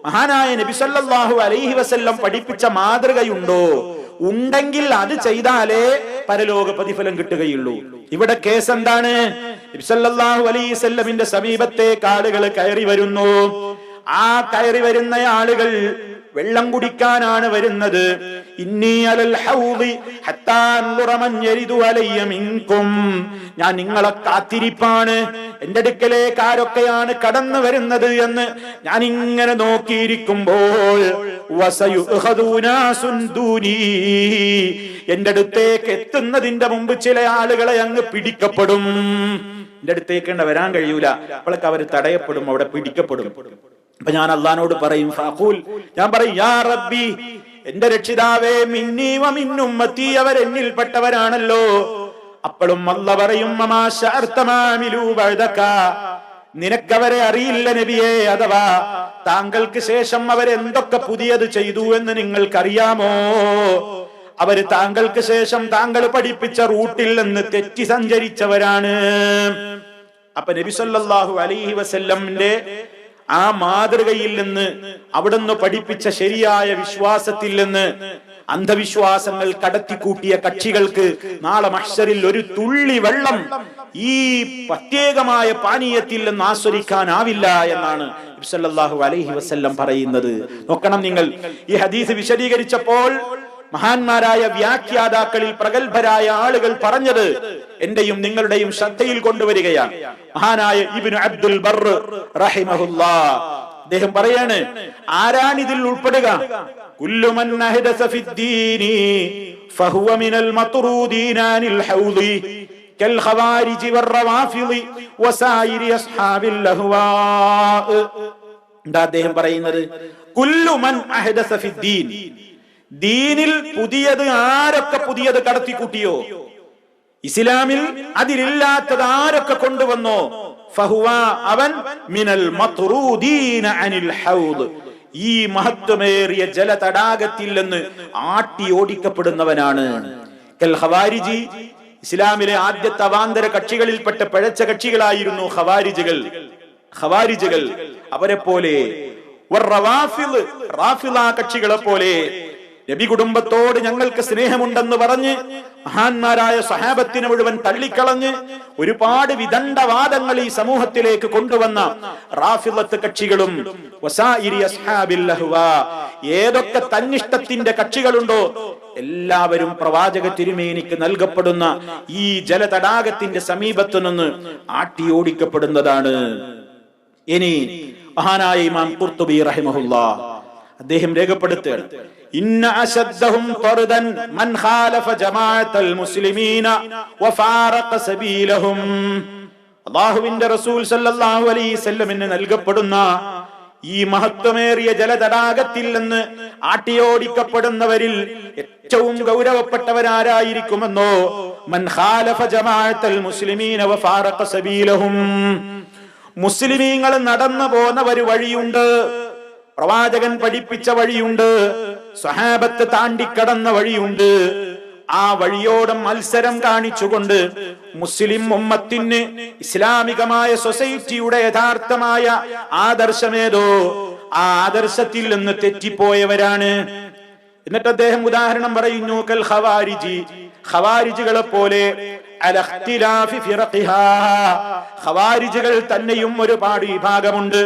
Speaker 1: മഹാനായ നബി സല്ലല്ലാഹു അലൈഹി വസല്ലം പഠിപ്പിച്ച മാതൃകയുണ്ടോ? ഉണ്ടെങ്കിൽ അത് ചെയ്താലേ പരലോക പ്രതിഫലം കിട്ടുകയുള്ളൂ. ഇവിടെ കേസ് എന്താണ്? നബി സല്ലല്ലാഹു അലൈഹി വസല്ലമിന്റെ സമീപത്തേക്ക് ആളുകൾ കയറി വരുന്നു. ആ കയറി വരുന്ന ആളുകൾ വെള്ളം കുടിക്കാനാണ് വരുന്നത്. ഇന്നി അലൽ ഹൗദി ഹത്താ അൻദുറ മൻ യരിദു അലയ്യ മിൻകും, ഞാൻ നിങ്ങളെ കാത്തിരിപ്പാണ്, എന്റെ അടുക്കലേക്ക് ആരൊക്കെയാണ് കടന്നു വരുന്നത് എന്ന് ഞാൻ ഇങ്ങനെ നോക്കിയിരിക്കുമ്പോൾ വസയുഖദൂനാസുൻ ദൂനി, എന്റെ അടുത്തേക്ക് എത്തുന്നതിന്റെ മുമ്പ് ചില ആളുകളെ അങ്ങ് പിടിക്കപ്പെടും. എന്റെ അടുത്തേക്ക് വരാൻ കഴിയൂല, അപ്പോഴൊക്കെ അവർ തടയപ്പെടും, അവിടെ പിടിക്കപ്പെടും. അപ്പൊ ഞാൻ അള്ളാനോട് പറയും, ഫഖൂൽ, ഞാൻ പറയും, യാ റബ്ബി, എന്റെ രക്ഷിതാവേ, മിന്നി വ മിൻ ഉമ്മത്തി, അവർ എന്നിൽപ്പെട്ടവരാണല്ലോ. അപ്പോഴും അല്ലാഹ് പറയും, മമാ ശഅർത മാമിലു ബഅദക, നിനക്കവരെ അറിയില്ല നബിയേ, അഥവാ താങ്കൾക്ക് ശേഷം അവരെന്തൊക്കെ പുതിയത് ചെയ്തു എന്ന് നിങ്ങൾക്കറിയാമോ? അവര് താങ്കൾക്ക് ശേഷം താങ്കൾ പഠിപ്പിച്ച റൂട്ടിൽ നിന്ന് തെറ്റി സഞ്ചരിച്ചവരാണ്. അപ്പൊ നബി സല്ലല്ലാഹു അലൈഹി വസല്ലമിന്റെ ആ മാതൃകയിൽ നിന്ന്, അവിടുന്ന് പഠിപ്പിച്ച ശരിയായ വിശ്വാസത്തിൽ നിന്ന് അന്ധവിശ്വാസങ്ങൾ കടത്തിക്കൂട്ടിയ കക്ഷികൾക്ക് നാളെ മഹ്ശറിൽ ഒരു തുള്ളി വെള്ളം ഈ പ്രത്യേകമായ പാനീയത്തിൽ നിന്ന് ആസ്വദിക്കാനാവില്ല എന്നാണ് നബി സല്ലല്ലാഹു അലൈഹി വസല്ലം പറയുന്നത്. നോക്കണം നിങ്ങൾ, ഈ ഹദീസ് വിശദീകരിച്ചപ്പോൾ മഹാന്മാരായ വ്യാഖ്യാതാക്കളിൽ പ്രഗത്ഭരായ ആളുകൾ പറഞ്ഞത് എന്റെയും നിങ്ങളുടെയും ശ്രദ്ധയിൽ കൊണ്ടുവരികയാണ്. മഹാനായ ഇബ്നു അബ്ദുൽ ബർ റഹിമഹുല്ലാഹ് അദ്ദേഹം പറയാണ്, ആരാണിതിൽ ഉൾപ്പെടുക? കുല്ലു മൻ അഹ്ദസ ഫിദ്ദീനി ഫഹുവ മിനൽ മത്റൂദീന അനിൽ ഹൗദി കൽ ഖവാരിജി വറവാഫിളി വസായിരി അസ്ഹാബിൽ അഹ്വാ. എന്താ അദ്ദേഹം പറയുന്നത്? കുല്ലു മൻ അഹ്ദസ ഫിദ്ദീൻ, ദീനിൽ പുതിയത് ആരൊക്കെ പുതിയത് കടത്തിക്കൂട്ടിയോ, ഇസ്ലാമിൽ അതിലില്ലാത്തത് ആരൊക്കെ കൊണ്ടുവന്നോ, ഫഹുവ, അവൻ മിനൽ മത്റൂദീന അനിൽ ഹൗദ്, ഈ മഹത്വമേറിയ ജലതടാകത്തിൽ നിന്ന് ആട്ടി ഓടിക്കപ്പെടുന്നവനാണ്. കൽ ഖവാരിജി, ഇസ്ലാമിലെ ആദ്യത്തെ അവാന്തര കക്ഷികളിൽപ്പെട്ട പിഴച്ച കക്ഷികളായിരുന്നു ഖവാരിജുകൾ. അവരെ പോലെ റാഫിള കക്ഷികളെ പോലെ നബി കുടുംബത്തോട് ഞങ്ങൾക്ക് സ്നേഹമുണ്ടെന്ന് പറഞ്ഞ് മഹാന്മാരായ സ്വഹാബത്തിനെ മുഴുവൻ തള്ളിക്കളഞ്ഞ് ഒരുപാട് വിദണ്ഡവാദങ്ങൾ ഈ സമൂഹത്തിലേക്ക് കൊണ്ടുവന്ന റാഫിളത്ത് കക്ഷികളും വസായിരി അസ്ഹാബിൽ അഹ്വാ, ഏതൊക്കെ തന്നിഷ്ടത്തിന്റെ കക്ഷികളുണ്ടോ എല്ലാവരും പ്രവാചക തിരുമേനിക്ക് നൽകപ്പെടുന്ന ഈ ജലതടാകത്തിന്റെ സമീപത്തു നിന്ന് ആട്ടിയോടിക്കപ്പെടുന്നതാണ്. ഇനി മഹാനായ ഇമാം ഖുർത്തുബി റഹിമഹുല്ലാഹ് അദ്ദേഹം രേഖപ്പെടുത്തുകയാണ്, ഇന്ന അശദ്ദഹും ത്വർദൻ മൻ ഖാലഫ ജമാഅത്തൽ മുസ്ലിമീന വഫാറഖ സബീലഹും. അല്ലാഹുവിന്റെ റസൂൽ സല്ലല്ലാഹു അലൈഹി വസല്ലമിന് നൽകപ്പെടുന്ന ഈ മഹത്വമേറിയ ജലതടാകത്തിൽ നിന്ന് ആട്ടിയോടിക്കപ്പെടുന്നവരിൽ ഏറ്റവും ഗൗരവപ്പെട്ടവരാരായിരിക്കുമെന്നോ, മൻ ഖാലഫ ജമാഅത്തൽ മുസ്ലിമീന വഫാറഖ സബീലഹും. മുസ്ലിമീങ്ങൾ നടന്നു പോന്ന ഒരു വഴിയുണ്ട്, പ്രവാചകൻ പഠിപ്പിച്ച വഴിയുണ്ട്, സ്വഹാബത്ത് താണ്ടിക്കടന്ന വഴിയുണ്ട്. ആ വഴിയോട് മത്സരം കാണിച്ചുകൊണ്ട് മുസ്ലിം ഉമ്മത്തിന് ഇസ്ലാമികമായ സൊസൈറ്റിയുടെ യഥാർത്ഥമായ ആദർശമേതോ ആ ആദർശത്തിൽ നിന്ന് തെറ്റിപ്പോയവരാണ്. എന്നിട്ട് അദ്ദേഹം ഉദാഹരണം പറയുന്നു, കൽ ഖവാരിജി, ഖവാരിജുകളെ പോലെ അലഖ്തിലാഫി ഫിറഖിഹാ, ഖവാരിജുകൾ തന്നെയും ഒരുപാട് വിഭാഗമുണ്ട്.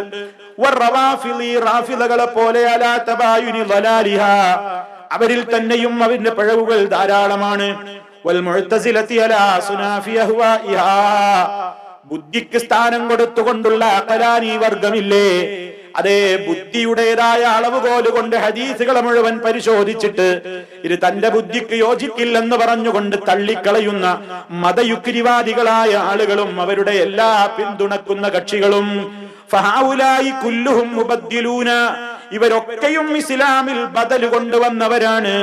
Speaker 1: വറവാഫിളി, റാഫിളകളെ പോലെ അലാ തബായുനി ളലാലിഹാ, അവരിൽ തന്നെയും അവരുടെ പിഴവുകൾ ധാരാളമാണ്. വൽ മുഅ്തസിലതി അലാ സുനാഫി അഹ്വാഇഹാ, ബുദ്ധിക്ക് സ്ഥാനം കൊടുത്തുകൊണ്ടുള്ള അഖലാനി വർഗമില്ലേ, അതേ ബുദ്ധിയുടേതായ അളവുകോല് കൊണ്ട് ഹദീസുകളെ മുഴുവൻ പരിശോധിച്ചിട്ട് ഇത് തന്റെ ബുദ്ധിക്ക് യോജിക്കില്ലെന്ന് പറഞ്ഞുകൊണ്ട് തള്ളിക്കളയുന്ന മതയുക്തിവാദികളായ ആളുകളും അവരുടെ എല്ലാ പിന്തുണക്കുന്ന കക്ഷികളും. ഫഹൗലായി കുല്ലുഹും മുബദ്ദിലൂന, ഇവരൊക്കെയും ഇസ്ലാമിൽ ബദൽ കൊണ്ടുവന്നവരാണ്.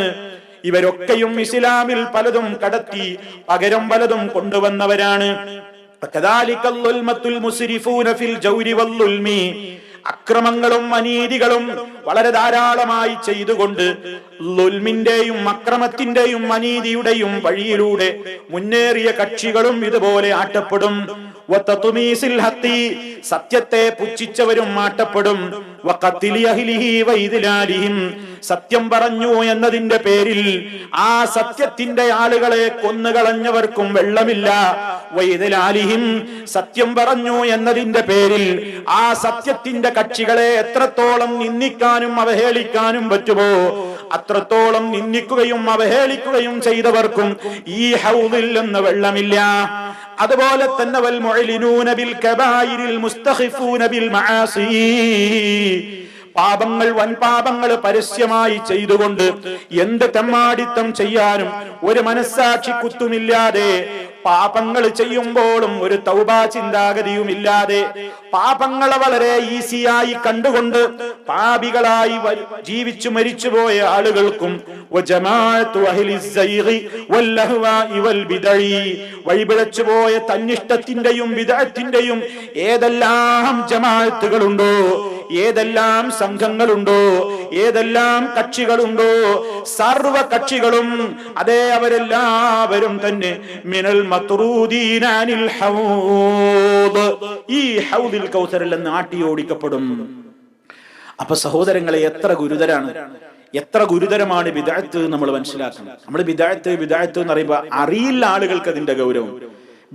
Speaker 1: ഇവരൊക്കെയും ഇസ്ലാമിൽ പലതും കടത്തി പകരം പലതും കൊണ്ടുവന്നവരാണ്. കദാലികൽ ളുൽമത്തുൽ മുസ്രിഫൂന ഫിൽ ജൗരി വൽ ളുൽമി, അക്രമങ്ങളും അനീതികളും വളരെ ധാരാളമായി ചെയ്തുകൊണ്ട് ളുൽമിന്റെയും അക്രമത്തിന്റെയും അനീതിയുടെയും വഴിയിലൂടെ മുന്നേറിയ കക്ഷികളും ഇതുപോലെ ആട്ടപ്പെടും. വതതുമീസിൽ ഹഖി, സത്യത്തെ പുച്ഛിച്ചവരും ആട്ടപ്പെടും. വഖത്ലി അഹ്ലിഹി വഇദ്ലാലിഹിം, സത്യം പറഞ്ഞു എന്നതിന്റെ പേരിൽ ആ സത്യത്തിന്റെ ആളുകളെ കൊന്നുകളഞ്ഞവർക്കും വെള്ളമില്ല. വഇദ്ലാലിഹിം, സത്യം പറഞ്ഞു എന്നതിന്റെ പേരിൽ ആ സത്യത്തിന്റെ കക്ഷികളെ എത്രത്തോളം നിന്ദിക്കാനും അവഹേളിക്കാനും പറ്റുമോ അത്രത്തോളം നിന്ദിക്കുകയും അവഹേളിക്കുകയും ചെയ്തവർക്കും ഈ ഹൗദിൽ നിന്ന് വെള്ളമില്ല. അതുപോലെ തന്നെ വൽ മുഅ്ലിനൂന ബിൽ കബായിരിൽ മുസ്തഖിഫൂന ബിൽ മആസി, പാപങ്ങൾ വൻപാപങ്ങൾ പരസ്യമായി ചെയ്തുകൊണ്ട് എന്ത് തെമ്മാടിത്തം ചെയ്യാനും ഒരു മനസ്സാക്ഷി കുത്തുമില്ലാതെ, പാപങ്ങൾ ചെയ്യുമ്പോഴും ഒരു തൗബാ ചിന്താഗതിയുമില്ലാതെ, പാപങ്ങളെ വളരെ ഈസിയായി കണ്ടുകൊണ്ട് പാപികളായി ജീവിച്ചു മരിച്ചുപോയ ആളുകൾക്കും വഴിപിഴച്ചുപോയ തന്നിഷ്ടത്തിന്റെയും വിദഅത്തിന്റെയും ഏതെല്ലാം ജമാഅത്തുകളുണ്ടോ, ഏതെല്ലാം സംഘങ്ങളുണ്ടോ, ഏതെല്ലാം കക്ഷികളുണ്ടോ, സർവ കക്ഷികളും അതേ അവരെല്ലാവരും തന്നെ മിനൽ മത്റൂദീന അനിൽ ഹൗദ്, ഈ ഹൗദിൽ കൗസറിൽ നിന്ന് ആട്ടിയോടിക്കപ്പെടും. അപ്പൊ സഹോദരങ്ങളെ, എത്ര ഗുരുതരമാണ് ബിദ്അത്ത് നമ്മൾ മനസ്സിലാക്കണം. നമ്മൾ ബിദ്അത്ത് എന്ന് പറയുമ്പോ അറിയില്ല ആളുകൾക്ക് അതിന്റെ ഗൗരവം.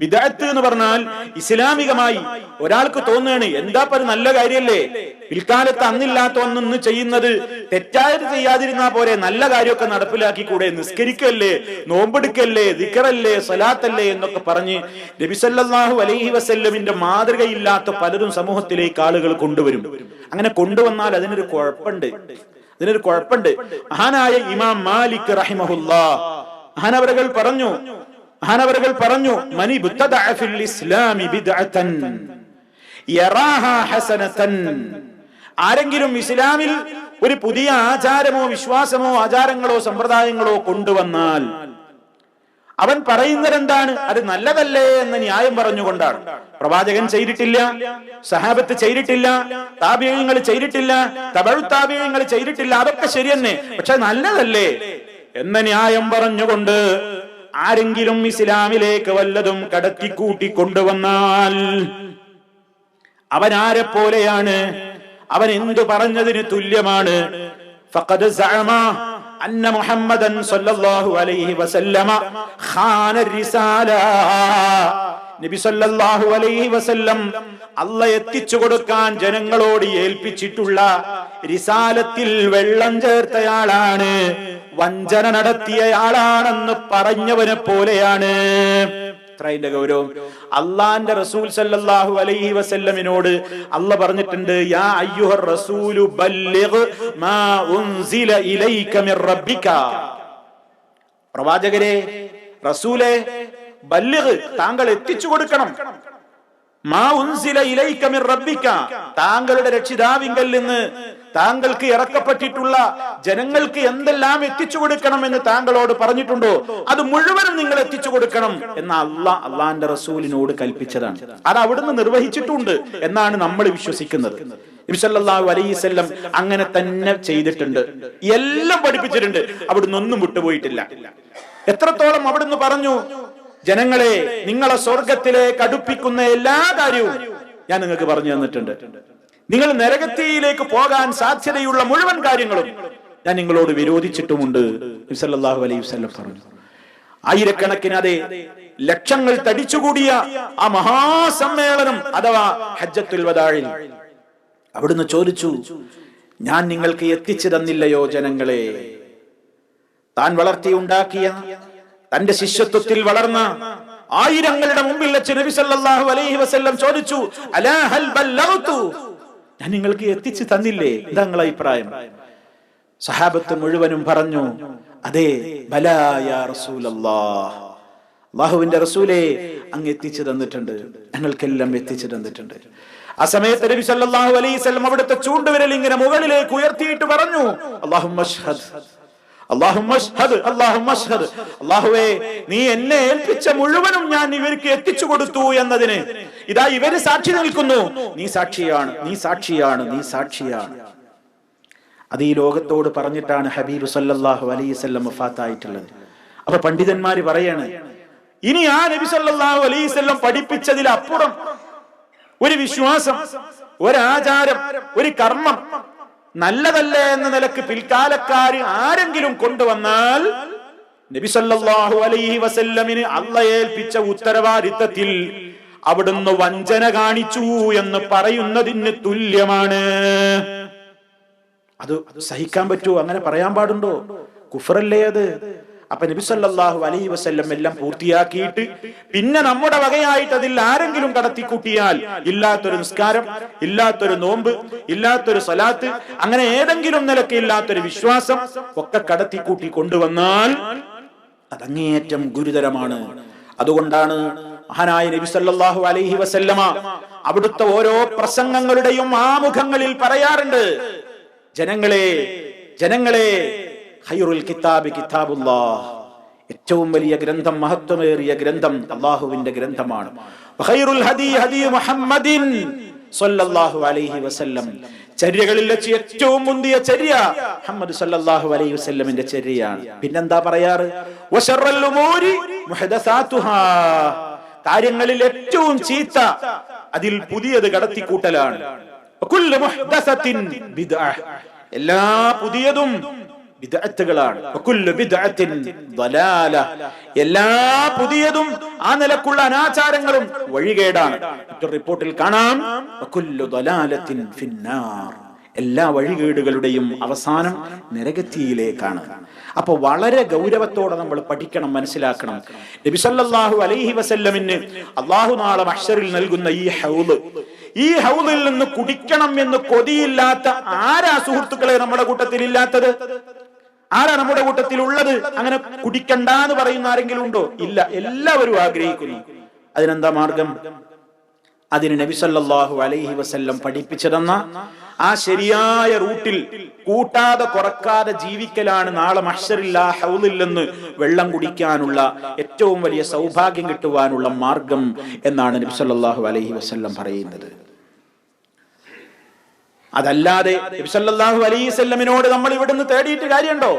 Speaker 1: ബിദ്അത്ത് എന്ന് പറഞ്ഞാൽ ഇസ്ലാമികമായി ഒരാൾക്ക് തോന്നുകയാണ് എന്താ ഒരു നല്ല കാര്യല്ലേ, പിൽക്കാലത്ത് അന്നില്ലാത്ത ഒന്നൊന്ന് ചെയ്യുന്നത്, തെറ്റായത് ചെയ്യാതിരുന്നാ പോരെ, നല്ല കാര്യമൊക്കെ നടപ്പിലാക്കി കൂടെ, നിസ്കരിക്കല്ലേ, നോമ്പെടുക്കല്ലേ, ദിക്റല്ലേ, സ്വലാത്തല്ലേ എന്നൊക്കെ പറഞ്ഞ് നബി സല്ലല്ലാഹു അലൈഹി വസല്ലമിന്റെ മാതൃകയില്ലാത്ത പലരും സമൂഹത്തിലേക്ക് ആളുകൾ കൊണ്ടുവരും. അങ്ങനെ കൊണ്ടുവന്നാൽ അതിനൊരു കുഴപ്പമുണ്ട്. മഹാനായ ഇമാം മാലിക് റഹിമഹുല്ലാഹ് മഹാനവറുകൾ പറഞ്ഞു മനി ബുത്തദഅ ഫിൽ ഇസ്ലാമി ബിദ്അതൻ യറാഹാ ഹസനതൻ, ആരെങ്കിലും ഇസ്ലാമിൽ ഒരു പുതിയ ആചാരമോ വിശ്വാസമോ ആചാരങ്ങളോ സമ്പ്രദായങ്ങളോ കൊണ്ടുവന്നാൽ അവൻ പറയുന്നത് എന്താണ്? അത് നല്ലതല്ലേ എന്ന ന്യായം പറഞ്ഞുകൊണ്ടാണ്. പ്രവാചകൻ ചെയ്തിട്ടില്ല, സഹാബത്ത് ചെയ്തിട്ടില്ല, താബിഈങ്ങൾ ചെയ്തിട്ടില്ല, തബഉ താബിഈങ്ങൾ ചെയ്തിട്ടില്ല, അതൊക്കെ ശരി തന്നെ, പക്ഷെ നല്ലതല്ലേ എന്ന ന്യായം പറഞ്ഞുകൊണ്ട് ആരെങ്കിലും ഇസ്ലാമിലേക്ക് വല്ലതും കടത്തിക്കൂട്ടി കൊണ്ടുവന്നാൽ അവൻ ആരെ പോലെയാണ്? അവൻ എന്തു പറഞ്ഞതിന് തുല്യമാണ്? ഫഖദ് സഅമ അന്ന മുഹമ്മദൻ സ്വല്ലല്ലാഹു അലൈഹി വസല്ലമ ഖാന റിസാല, നബി സല്ലല്ലാഹു അലൈഹി വസല്ലം അല്ലാഹ് എത്തിച്ചു കൊടുക്കാൻ ജനങ്ങളോട് ഏൽപ്പിച്ചിട്ടുള്ള റിസാലത്തിൽ വെള്ളം ചേർത്തയാളാണ്, വഞ്ചന നടത്തിയയാളാണെന്ന് പറഞ്ഞവനെ പോലെയാണ്. ഇത്രയുടെ ഗൗരവം. അള്ളാന്റെ റസൂൽ സല്ലല്ലാഹു അലൈഹി വസല്ലമിനോട് അല്ലാഹ് പറഞ്ഞിട്ടുണ്ട്, യാ അയ്യുഹർ റസൂലു ബല്ലിഗ് മാ ഉൻസില ഇലൈക മിർ റബ്ബിക, പ്രവാചകരെ, റസൂലേ, ബല്ലിഗ്, താങ്കൾ എത്തിച്ചു കൊടുക്കണം. മാ ഉൻസില ഇലൈക മിർ റബ്ബിക, താങ്കളുടെ രക്ഷിതാവിങ്കൽ നിന്ന് താങ്കൾക്ക് ഇറക്കപ്പെട്ടിട്ടുള്ള ജനങ്ങൾക്ക് എന്തെല്ലാം എത്തിച്ചു കൊടുക്കണമെന്ന് താങ്കളോട് പറഞ്ഞിട്ടുണ്ടോ അത് മുഴുവനും നിങ്ങൾ എത്തിച്ചു കൊടുക്കണം എന്ന് അള്ളാന്റെ റസൂലിനോട് കൽപ്പിച്ചതാണ്. അത് അവിടുന്ന് നിർവഹിച്ചിട്ടുണ്ട് എന്നാണ് നമ്മൾ വിശ്വസിക്കുന്നത്. നബി സല്ലല്ലാഹു അലൈഹി വസല്ലം അങ്ങനെ തന്നെ ചെയ്തിട്ടുണ്ട്, എല്ലാം പഠിപ്പിച്ചിട്ടുണ്ട്, അവിടുന്ന് ഒന്നും വിട്ടുപോയിട്ടില്ല. എത്രത്തോളം അവിടുന്ന് പറഞ്ഞു, ജനങ്ങളെ നിങ്ങളെ സ്വർഗത്തിലേക്ക് അടുപ്പിക്കുന്ന എല്ലാ കാര്യവും ഞാൻ നിങ്ങൾക്ക് പറഞ്ഞു തന്നിട്ടുണ്ട്. നിങ്ങൾ നരകത്തിയിലേക്ക് പോകാൻ സാധ്യതയുള്ള മുഴുവൻ കാര്യങ്ങളും ഞാൻ നിങ്ങളോട് വിരോധിച്ചിട്ടുമുണ്ട് നബി സല്ലല്ലാഹു അലൈഹി വസല്ലം പറഞ്ഞു. ആയിരക്കണക്കിന്, അതെ ലക്ഷങ്ങൾ തടിച്ചുകൂടിയ ആ മഹാസമ്മേളനം അഥവാ ഹജ്ജത്തുൽ വദാഇൽ അവിടുന്ന് ചോദിച്ചു, ഞാൻ നിങ്ങൾക്ക് എത്തിച്ചു തന്നില്ലയോ ജനങ്ങളെ? താൻ വളർത്തിയുണ്ടാക്കിയ തന്റെ ശിഷ്യത്വത്തിൽ വളർന്ന ആയിരങ്ങളുടെ മുമ്പിൽ വെച്ച് നബി സല്ലല്ലാഹു അലൈഹി വസല്ലം ചോദിച്ചു, അലാ ഹൽ ബല്ലഗ്തു, ഞാൻ നിങ്ങൾക്ക് എത്തിച്ചു തന്നില്ലേ? എന്താ നിങ്ങളുടെ അഭിപ്രായം? സഹാബത്ത് മുഴുവനും പറഞ്ഞു, അതെ, ബലാ യാ റസൂലല്ലാഹ്, അല്ലാഹുവിന്റെ റസൂലേ, അങ്ങ് എത്തിച്ചു തന്നിട്ടുണ്ട്, ഞങ്ങൾക്കെല്ലാം എത്തിച്ചു തന്നിട്ടുണ്ട്. ആ സമയത്ത് നബി സല്ലല്ലാഹു അലൈഹി വസല്ലം അവിടുത്തെ ചൂണ്ടുവിരൽ ഇങ്ങനെ മുകളിലേക്ക് ഉയർത്തിയിട്ട് പറഞ്ഞു, അല്ലാഹുമ്മ അശ്ഹദ്, അല്ലാഹുമ്മ അശ്ഹദ്, അല്ലാഹുമ്മ അശ്ഹദ്, അല്ലാഹുവേ നീ എന്നെ ഏൽപ്പിച്ച മുഴുവനും ഞാൻ ഇവർക്ക് എത്തിച്ചു കൊടുത്തു എന്നതിന് ഇതാ ഇവര് സാക്ഷി നിൽക്കുന്നു. നീ സാക്ഷിയാണ്, നീ സാക്ഷിയാണ്, നീ സാക്ഷിയാണ്. അത് ഈ ലോകത്തോട് പറഞ്ഞിട്ടാണ് ഹബീബ് സല്ലല്ലാഹു അലൈഹി വസല്ലം വഫാത്തായിട്ടുള്ളത്. അപ്പൊ പണ്ഡിതന്മാര് പറയാണ്, ഇനി ആ നബി സല്ലല്ലാഹു അലൈഹി വസല്ലം പഠിപ്പിച്ചതിലപ്പുറം ഒരു വിശ്വാസം, ഒരാചാരം, ഒരു കർമ്മം നല്ലതല്ലേ എന്ന നിലക്ക് പിൽക്കാലക്കാര് ആരെങ്കിലും കൊണ്ടുവന്നാൽ നബി സല്ലല്ലാഹു അലൈഹി വസല്ലമിന് അല്ലാഹ് ഏൽപ്പിച്ച ഉത്തരവാദിത്തത്തിൽ അവിടുന്ന് വഞ്ചന കാണിച്ചു എന്ന് പറയുന്നതിന് തുല്യമാണ്. അത് സഹിക്കാൻ പറ്റുമോ? അങ്ങനെ പറയാൻ പാടുണ്ടോ? കുഫറല്ലേ അത്? അപ്പൊ നബി സല്ലല്ലാഹു അലൈഹി വസല്ലം എല്ലാം പൂർത്തിയാക്കിയിട്ട് പിന്നെ നമ്മുടെ വകയായിട്ട് അതിൽ ആരെങ്കിലും കടത്തിക്കൂട്ടിയാൽ, ഇല്ലാത്തൊരു നിസ്കാരം, ഇല്ലാത്തൊരു നോമ്പ്, ഇല്ലാത്തൊരു സ്വലാത്ത്, അങ്ങനെ ഏതെങ്കിലും നിലക്ക് ഇല്ലാത്തൊരു വിശ്വാസം ഒക്കെ കടത്തിക്കൂട്ടി കൊണ്ടുവന്നാൽ അതങ്ങേയറ്റം ഗുരുതരമാണ്. അതുകൊണ്ടാണ് മഹാനായ നബി സല്ലല്ലാഹു അലൈഹി വസല്ലമ അവിടുത്തെ ഓരോ പ്രസംഗങ്ങളുടെയും ആമുഖങ്ങളിൽ പറയാറുണ്ട്, ജനങ്ങളെ ഖൈറുൽ കിതാബി കിതാബുല്ലാഹ്, ഏറ്റവും വലിയ ഗ്രന്ഥം, മഹത്വമേറിയ ഗ്രന്ഥം അല്ലാഹുവിന്റെ ഗ്രന്ഥമാണ്. ഖൈറുൽ ഹദി ഹദി മുഹമ്മദിൻ സല്ലല്ലാഹു അലൈഹി വസല്ലം, ചര്യകളിൽ വെച്ച് ഏറ്റവും മുന്തിയ ചര്യ മുഹമ്മദ് സല്ലല്ലാഹു അലൈഹി വസല്ലമിന്റെ ചര്യയാണ്. പിന്നെന്താ പറയാറ്? വശറൽ ഉമൂരി മുഹദസാതുഹാ, കാര്യങ്ങളിൽ ഏറ്റവും ചീത്ത അതിൽ പുതിയത് കടത്തിക്കൂട്ടലാണ്. വകുല്ലു മുഹദസത്തിൻ ബിദ്അഹ്, എല്ലാ പുതിയതും ബിദ്അത്തുകളാണ്. വകുല്ലു ബിദ്അത്തിൻ ദലാല, എല്ലാ പുതിയതും ആ നിലക്കുള്ള അനാചാരങ്ങളും വഴികേടാണ്. മറ്റൊരു റിപ്പോർട്ടിൽ കാണാം, വകുല്ലു ദലാലത്തിൻ ഫിന്നാർ, എല്ലാ വഴികേടുകളുടെയും അവസാനം നരകത്തിയിലേക്കാണ്. അപ്പൊ വളരെ ഗൗരവത്തോടെ നമ്മൾ പഠിക്കണം, മനസ്സിലാക്കണം. നബി സല്ലല്ലാഹു അലൈഹി വസല്ലമിന് അല്ലാഹു നാളെ മഹ്ശറിൽ നൽകുന്ന ഈ ഹൗദിൽ നിന്ന് കുടിക്കണം എന്ന് കൊതിയില്ലാത്ത ആരാ സുഹൃത്തുക്കളെ നമ്മുടെ കൂട്ടത്തിൽ ഇല്ലാത്തത്? ആരാ നമ്മുടെ കൂട്ടത്തിൽ ഉള്ളത്? അങ്ങനെ കുടിക്കണ്ട എന്ന് പറയുന്ന ആരെങ്കിലും ഉണ്ടോ? ഇല്ല, എല്ലാവരും ആഗ്രഹിക്കുന്നു. അതിനെന്താ മാർഗം? അതിന് നബി സല്ലല്ലാഹു അലൈഹി വസല്ലം പഠിപ്പിച്ചു തന്ന ആ ശരിയായ റൂട്ടിൽ കൂട്ടാതെ കുറക്കാതെ ജീവിക്കലാണ് നാളെ മഹ്ശറിൽ ആ ഹൗദിൽ നിന്ന് വെള്ളം കുടിക്കാനുള്ള ഏറ്റവും വലിയ സൗഭാഗ്യം കിട്ടുവാനുള്ള മാർഗം എന്നാണ് നബി സല്ലല്ലാഹു അലൈഹി വസല്ലം പറയുന്നത്. അതല്ലാതെ നബി സല്ലല്ലാഹു അലൈഹി വസല്ലമിനോട് നമ്മൾ ഇവിടുന്ന് തേടിയിട്ട് കാര്യമുണ്ടോ?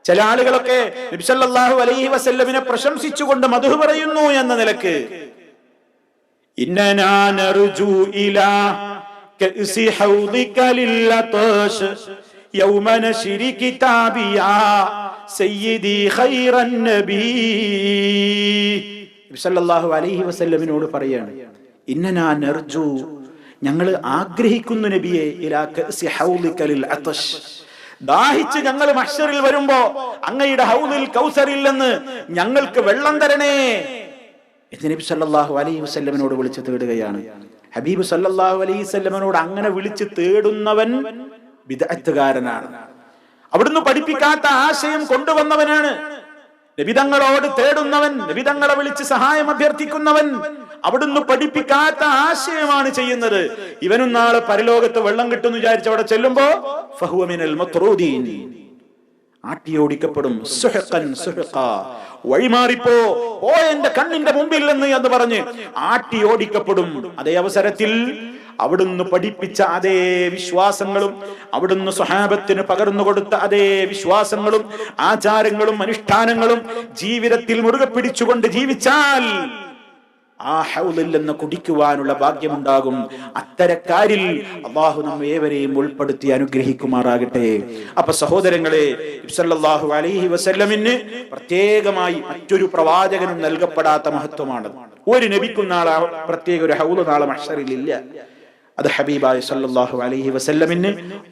Speaker 1: ചില ആളുകളൊക്കെ നബി സല്ലല്ലാഹു അലൈഹി വസല്ലമിനെ പ്രശംസിച്ചുകൊണ്ട് മദ്ഹ് പറയുന്നു എന്ന നിലക്ക്, ഇന്നനാ നർജു ഇലാ കഅസി ഹൗദിക ലില്ലതാശ് യൗമ നശ്രി കിതാബിയാ സയ്യിദി ഖൈറൻ നബി. നബി സല്ലല്ലാഹു അലൈഹി വസല്ലമിനോട് പറയാണ്, ഇന്നനാ നർജു, ഞങ്ങൾ ആഗ്രഹിക്കുന്നു നബിയെ, ഇലാ കഅസി ഹൗദിക ലില്ലതാശ്, ദാഹിച്ച് ഞങ്ങൾ മഹ്ശറിൽ വരുമ്പോ അങ്ങയുടെ ഹൗദിൽ കൗസറിൽ നിന്ന് ഞങ്ങൾക്ക് വെള്ളം തരണേ എന്ന് നബി സല്ലല്ലാഹു അലൈഹി വസല്ലമിനോട് വിളിച്ചു തേടുകയാണ്. ഹബീബ് സല്ലല്ലാഹു അലൈഹി വസല്ലമിനോട് അങ്ങനെ വിളിച്ചു തേടുന്നവൻ ബിദ്അത്തുകാരനാണ്. അവിടുന്ന് പഠിപ്പിക്കാത്ത ആശയം കൊണ്ടുവന്നവനാണ്. നബിതങ്ങളോട് തേടുന്നവൻ, നബിതങ്ങളെ വിളിച്ച് സഹായം അഭ്യർത്ഥിക്കുന്നവൻ, അവിടുന്ന് പഠിപ്പിക്കാത്ത ആശയമാണ് ചെയ്യുന്നത്. ഇവനും നാളെ പരലോകത്ത് വെള്ളം കിട്ടുമെന്ന് വിചാരിച്ച് അവിടെ ചെല്ലുമ്പോ ഫഹുവ മിനൽ മത്റൂദീൻ, ആട്ടിയോടിക്കപ്പെടും. വഴിമാറിപ്പോ ഓ എന്റെ കണ്ണിന്റെ മുമ്പിൽ നിന്ന് എന്ന് പറഞ്ഞ് ആട്ടിയോടിക്കപ്പെടും. അതേ അവസരത്തിൽ അവിടുന്ന് പഠിപ്പിച്ച അതേ വിശ്വാസങ്ങളും അവിടുന്ന് സ്വഹാബത്തിന് പകർന്നു കൊടുത്ത അതേ വിശ്വാസങ്ങളും ആചാരങ്ങളും അനുഷ്ഠാനങ്ങളും ജീവിതത്തിൽ മുറുകെ പിടിച്ചുകൊണ്ട് ജീവിച്ചാൽ ആ ഹൗലിൽ നിന്ന് കുടിക്കുവാനുള്ള ഭാഗ്യമുണ്ടാകും. അത്തരക്കാരിൽ അല്ലാഹു നമ്മെ ഏവരെയും ഉൾപ്പെടുത്തി അനുഗ്രഹിക്കുമാറാകട്ടെ. അപ്പൊ സഹോദരങ്ങളെ, സല്ലല്ലാഹു അലൈഹി വസല്ലമിന് പ്രത്യേകമായി മറ്റൊരു പ്രവാചകനും നൽകപ്പെടാത്ത മഹത്വമാണ്. ഒരു നബിക്കും നാളെ പ്രത്യേക ഒരു ഹൗല് നാളെ മഹ്ശറിൽ ഇല്ല. അത് ഹബീബായ സല്ലല്ലാഹു അലൈഹി വസല്ലമിന്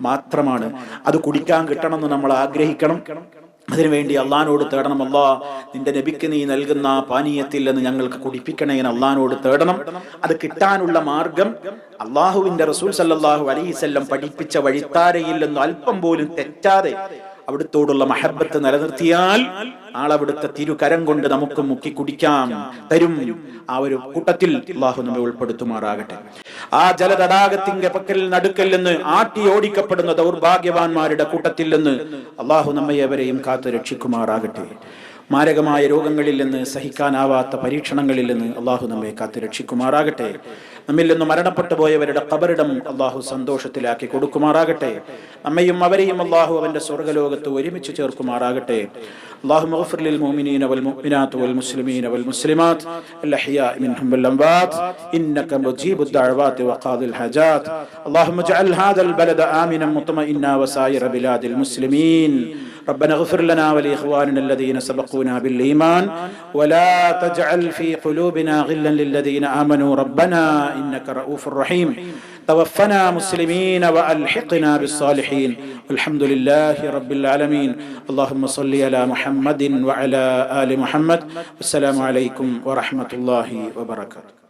Speaker 1: മാത്രമാണ്. അത് കുടിക്കാൻ കിട്ടണമെന്ന് നമ്മൾ ആഗ്രഹിക്കണം. അതിനുവേണ്ടി അള്ളാഹിനോട് തേടണം. അല്ലാഹ്, നിന്റെ നബിക്ക് നീ നൽകുന്ന പാനീയത്തിൽ നിന്ന് ഞങ്ങൾക്ക് കുടിപ്പിക്കണേ എന്ന് അള്ളാഹിനോട് തേടണം. അത് കിട്ടാനുള്ള മാർഗം അള്ളാഹുവിന്റെ റസൂൽ സല്ലല്ലാഹു അലൈഹി വസല്ലം പഠിപ്പിച്ച വഴിത്താരയിൽ നിന്ന് അല്പം പോലും തെറ്റാതെ അവിടുത്തോടുള്ള മഹബത്ത് നിലനിർത്തിയാൽ ആളവിടുത്തെ തിരുകരം കൊണ്ട് നമുക്ക് മുക്കി കുടിക്കാം തരും. ആ ഒരു കൂട്ടത്തിൽ അല്ലാഹു നമ്മെ ഉൾപ്പെടുത്തുമാറാകട്ടെ. ആ ജലതടാകത്തിന്റെ പക്കൽ നടുക്കൽ നിന്ന് ആട്ടിയോടിക്കപ്പെടുന്ന ദൗർഭാഗ്യവാന്മാരുടെ കൂട്ടത്തിൽ നിന്ന് അല്ലാഹു നമ്മയെവരെയും കാത്തു രക്ഷിക്കുമാറാകട്ടെ. മാരകമായ രോഗങ്ങളിൽ നിന്ന്, സഹിക്കാനാവാത്ത പരീക്ഷണങ്ങളിൽ നിന്ന് അല്ലാഹു നമ്മെ കാത്തു രക്ഷിക്കുമാറാകട്ടെ. നമ്മിൽ നിന്ന് മരണപ്പെട്ടു പോയവരുടെ ഖബറിടം അല്ലാഹു സന്തോഷത്തിലാക്കി കൊടുക്കുമാറാകട്ടെ. നമ്മയും അവരെയും അല്ലാഹു അവന്റെ സ്വർഗ്ഗലോകത്ത് ഒരുമിച്ച് ചേർക്കുമാറാകട്ടെ. اللهم اغفر للمؤمنين والمؤمنات والمسلمين والمسلمات الأحياء منهم والأموات إنك مجيب الدعوات وقاضي الحاجات. اللهم اجعل هذا البلد آمنا مطمئنا وسائر بلاد المسلمين. ربنا اغفر لنا ولإخواننا الذين سبقونا بالإيمان ولا تجعل في قلوبنا غلا للذين آمنوا ربنا إنك رؤوف رحيم. توفنا مسلمين وألحقنا بالصالحين والحمد لله رب العالمين. اللهم صل على محمد وعلى آل محمد. والسلام عليكم ورحمة الله وبركاته.